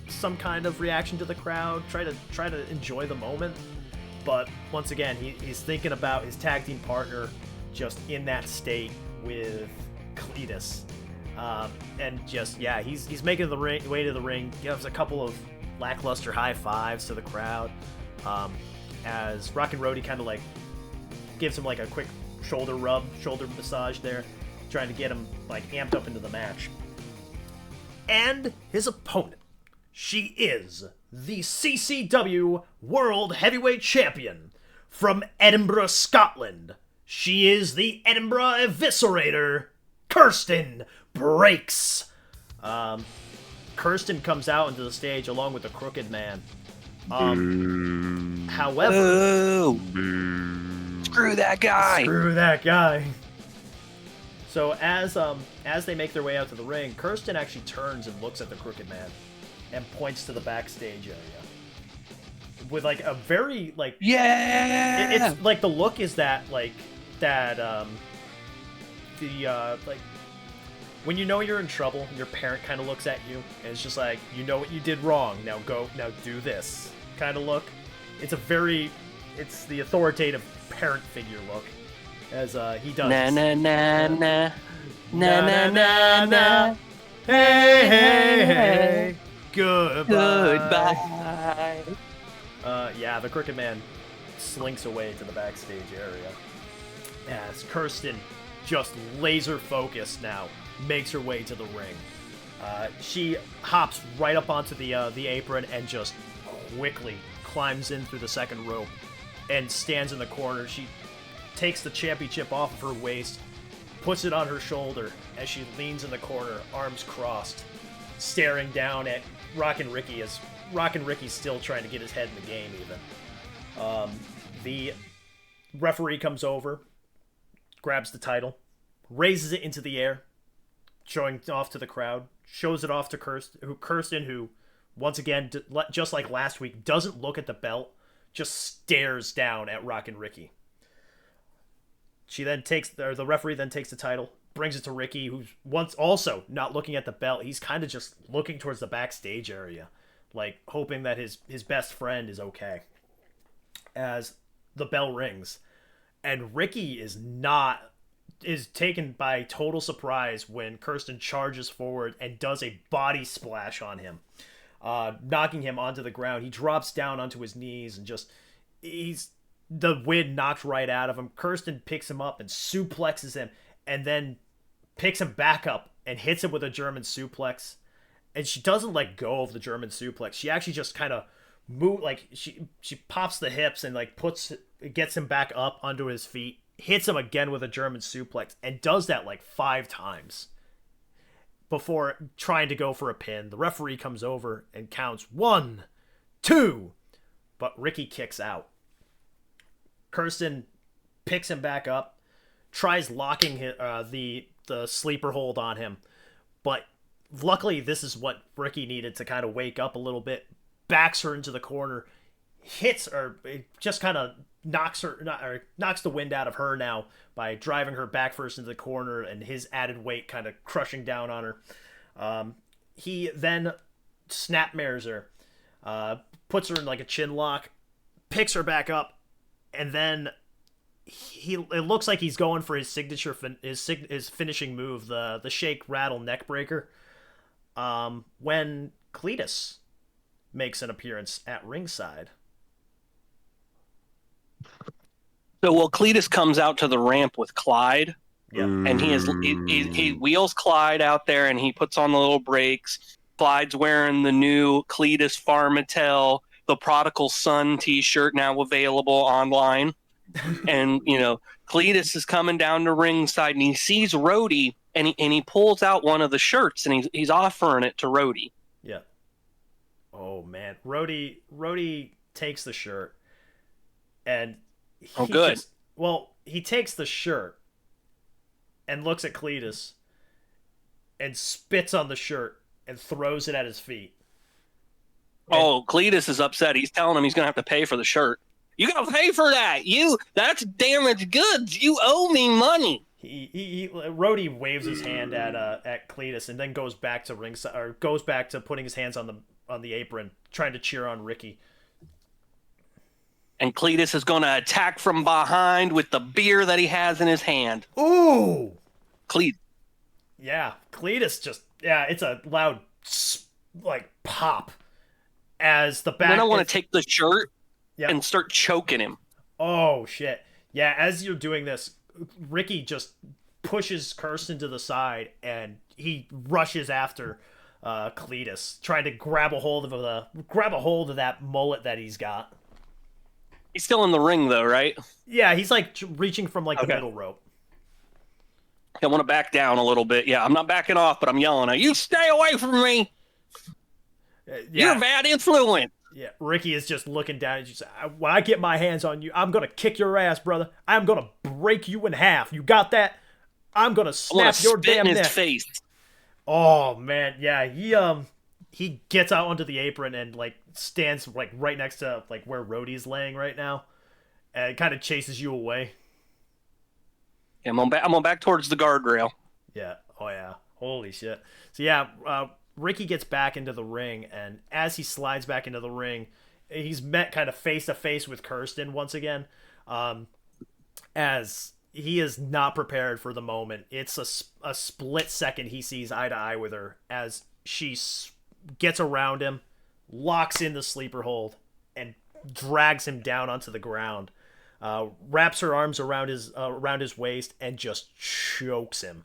some kind of reaction to the crowd, try to enjoy the moment, but once again he's thinking about his tag team partner just in that state with Cletus, and just he's making the way to the ring, gives a couple of lackluster high fives to the crowd, as Rockin' Roadie kind of like gives him like a quick shoulder massage there, trying to get him like amped up into the match. And his opponent, she is the CCW World Heavyweight Champion from Edinburgh, Scotland. She is the Edinburgh Eviscerator, Kirsten Breaks. Kirsten comes out into the stage along with the Crooked Man. However, screw that guy. Screw that guy. So as they make their way out to the ring, Kirsten actually turns and looks at the Crooked Man and points to the backstage area with like a very like it's like the look is that like when you know you're in trouble, your parent kind of looks at you and it's just like, you know what you did wrong, now do this kind of look. It's the authoritative parent figure look as he does. Na na na na na na na na. Hey, hey, hey. Goodbye. Goodbye. Yeah, the Crooked Man slinks away to the backstage area as Kirsten, just laser focused now, makes her way to the ring. She hops right up onto the apron and just quickly climbs in through the second rope and stands in the corner. She takes the championship off of her waist, puts it on her shoulder as she leans in the corner, arms crossed, staring down at Rockin' Ricky as Rockin' Ricky's still trying to get his head in the game even. The referee comes over, grabs the title, raises it into the air, showing off to the crowd, shows it off to Kirsten, who once again, just like last week, doesn't look at the belt, just stares down at Rockin' Ricky. She then the referee then takes the title, brings it to Ricky, who's once also not looking at the belt. He's kind of just looking towards the backstage area, like hoping that his best friend is okay. As the bell rings, and Ricky is taken by total surprise when Kirsten charges forward and does a body splash on him, knocking him onto the ground. He drops down onto his knees and the wind knocks right out of him. Kirsten picks him up and suplexes him, and then picks him back up and hits him with a German suplex. And she doesn't let go of the German suplex. She actually just kind of she pops the hips and gets him back up onto his feet, hits him again with a German suplex, and does that 5 times before trying to go for a pin. The referee comes over and counts 1, 2, but Ricky kicks out. Kirsten picks him back up, tries locking the sleeper hold on him, but luckily this is what Ricky needed to kind of wake up a little bit. Backs her into the corner, just kind of knocks the wind out of her now by driving her back first into the corner, and his added weight kind of crushing down on her. He then snapmares her, puts her in a chin lock, picks her back up, and then it looks like he's going for his signature his finishing move, the shake rattle neck breaker. When Cletus makes an appearance at ringside. So, Cletus comes out to the ramp with Clyde, yeah, and he wheels Clyde out there, and he puts on the little brakes. Clyde's wearing the new Cletus Farmatel, the Prodigal Son T-shirt, now available online. And Cletus is coming down to ringside, and he sees Rhodey, and he pulls out one of the shirts, and he's offering it to Rhodey. Yeah. Oh man, Rhodey takes the shirt, and he takes the shirt and looks at Cletus and spits on the shirt and throws it at his feet. Cletus is upset. He's telling him he's gonna have to pay for the shirt. You gotta pay for that. That's damaged goods. You owe me money. Rhodey waves his hand at Cletus and then goes back to ringside, or goes back to putting his hands on the apron, trying to cheer on Ricky. And Cletus is going to attack from behind with the beer that he has in his hand. Ooh! Cletus. Yeah, Cletus it's a loud, pop as the back... Then I want to take the shirt and start choking him. Oh, shit. Yeah, as you're doing this, Ricky just pushes Kirsten to the side, and he rushes after Cletus, trying to grab a hold of that mullet that he's got. He's still in the ring, though, right? Yeah, he's reaching from the middle rope. I want to back down a little bit. Yeah, I'm not backing off, but I'm yelling at you. Stay away from me. You're a bad influence. Yeah, Ricky is just looking down at you. When I get my hands on you, I'm gonna kick your ass, brother. I'm gonna break you in half. You got that? I'm gonna snap your damn neck. His face. Oh man, yeah. He gets out onto the apron and stands right next to where Rhodey's laying right now, and kind of chases you away. Yeah, I'm on back towards the guardrail. Yeah. Oh yeah. Holy shit. So yeah, Ricky gets back into the ring, and as he slides back into the ring, he's met kind of face to face with Kirsten once again. as he is not prepared for the moment. It's a split second he sees eye to eye with her as she gets around him, locks in the sleeper hold, and drags him down onto the ground. Wraps her arms around his waist and just chokes him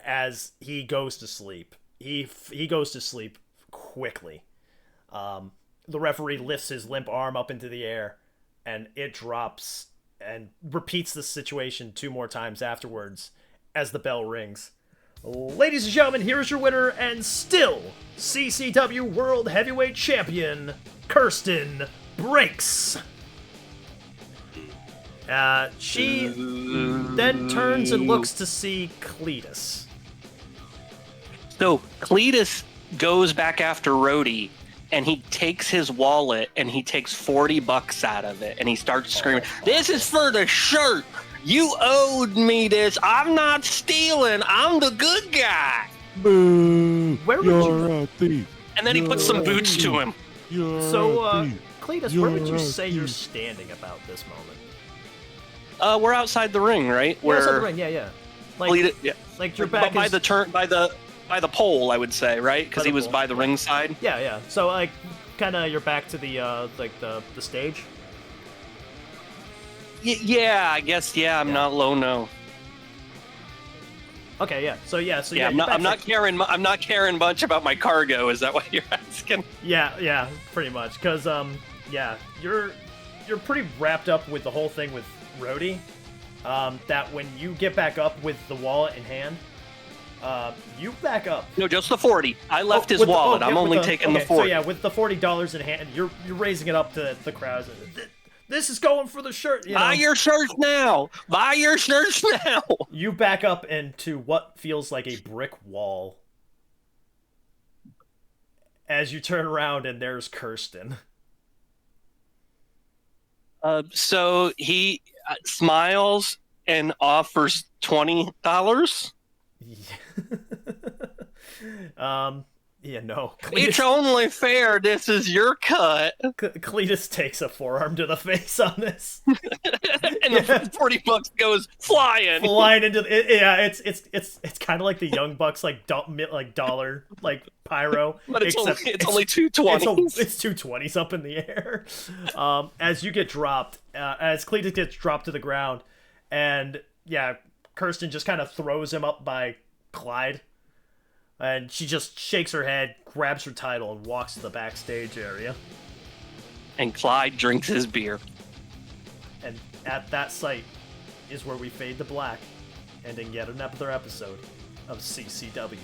as he goes to sleep. He goes to sleep quickly. The referee lifts his limp arm up into the air, and it drops, and repeats the situation 2 more times afterwards as the bell rings. Ladies and gentlemen, here is your winner and still CCW World Heavyweight Champion, Kirsten Breaks. She then turns and looks to see Cletus. So Cletus goes back after Rhodey, and he takes his wallet and he takes $40 out of it, and he starts screaming, "This is for the shirt! You owed me this! I'm not stealing! I'm the good guy!" Boo! Where would You're you... a thief. And then he puts some boots to him. So, Cletus, where would you You're say a you're thief. standing about this moment? We're outside the ring, right? You're outside the ring, yeah. Like, Cletus, yeah. like your back by is... by the pole, I would say, right? Because By the he was pole, by the yeah. ring side. Yeah. So, like, kind of your back to the, the stage? Yeah, I guess. Yeah, I'm not low. No. Okay, yeah. So Yeah, your I'm not. back's I'm not like- caring. I'm not caring much about my cargo. Is that what you're asking? Yeah, pretty much. Because, yeah, you're pretty wrapped up with the whole thing with Rhodey. That when you get back up with the wallet in hand, you back up. No, just the 40. I left his with the- wallet. yeah, I'm with only taking the okay, 40. So yeah, with the $40 in hand, you're raising it up to the crowd. This is going for the shirt. You know? Buy your shirts now. Buy your shirts now. You back up into what feels like a brick wall. As you turn around and there's Kirsten. So he smiles and offers $20. Yeah, no. It's only fair. This is your cut. Cletus takes a forearm to the face on this. And the $40 goes flying. Flying into it's kind of like the Young Bucks like dollar like pyro, But it's except only 220s. It's 220s up in the air. As you get dropped, as Cletus gets dropped to the ground, and yeah, Kirsten just kind of throws him up by Clyde, and she just shakes her head, grabs her title, and walks to the backstage area. And Clyde drinks his beer. And at that sight is where we fade to black, ending yet another episode of CCW.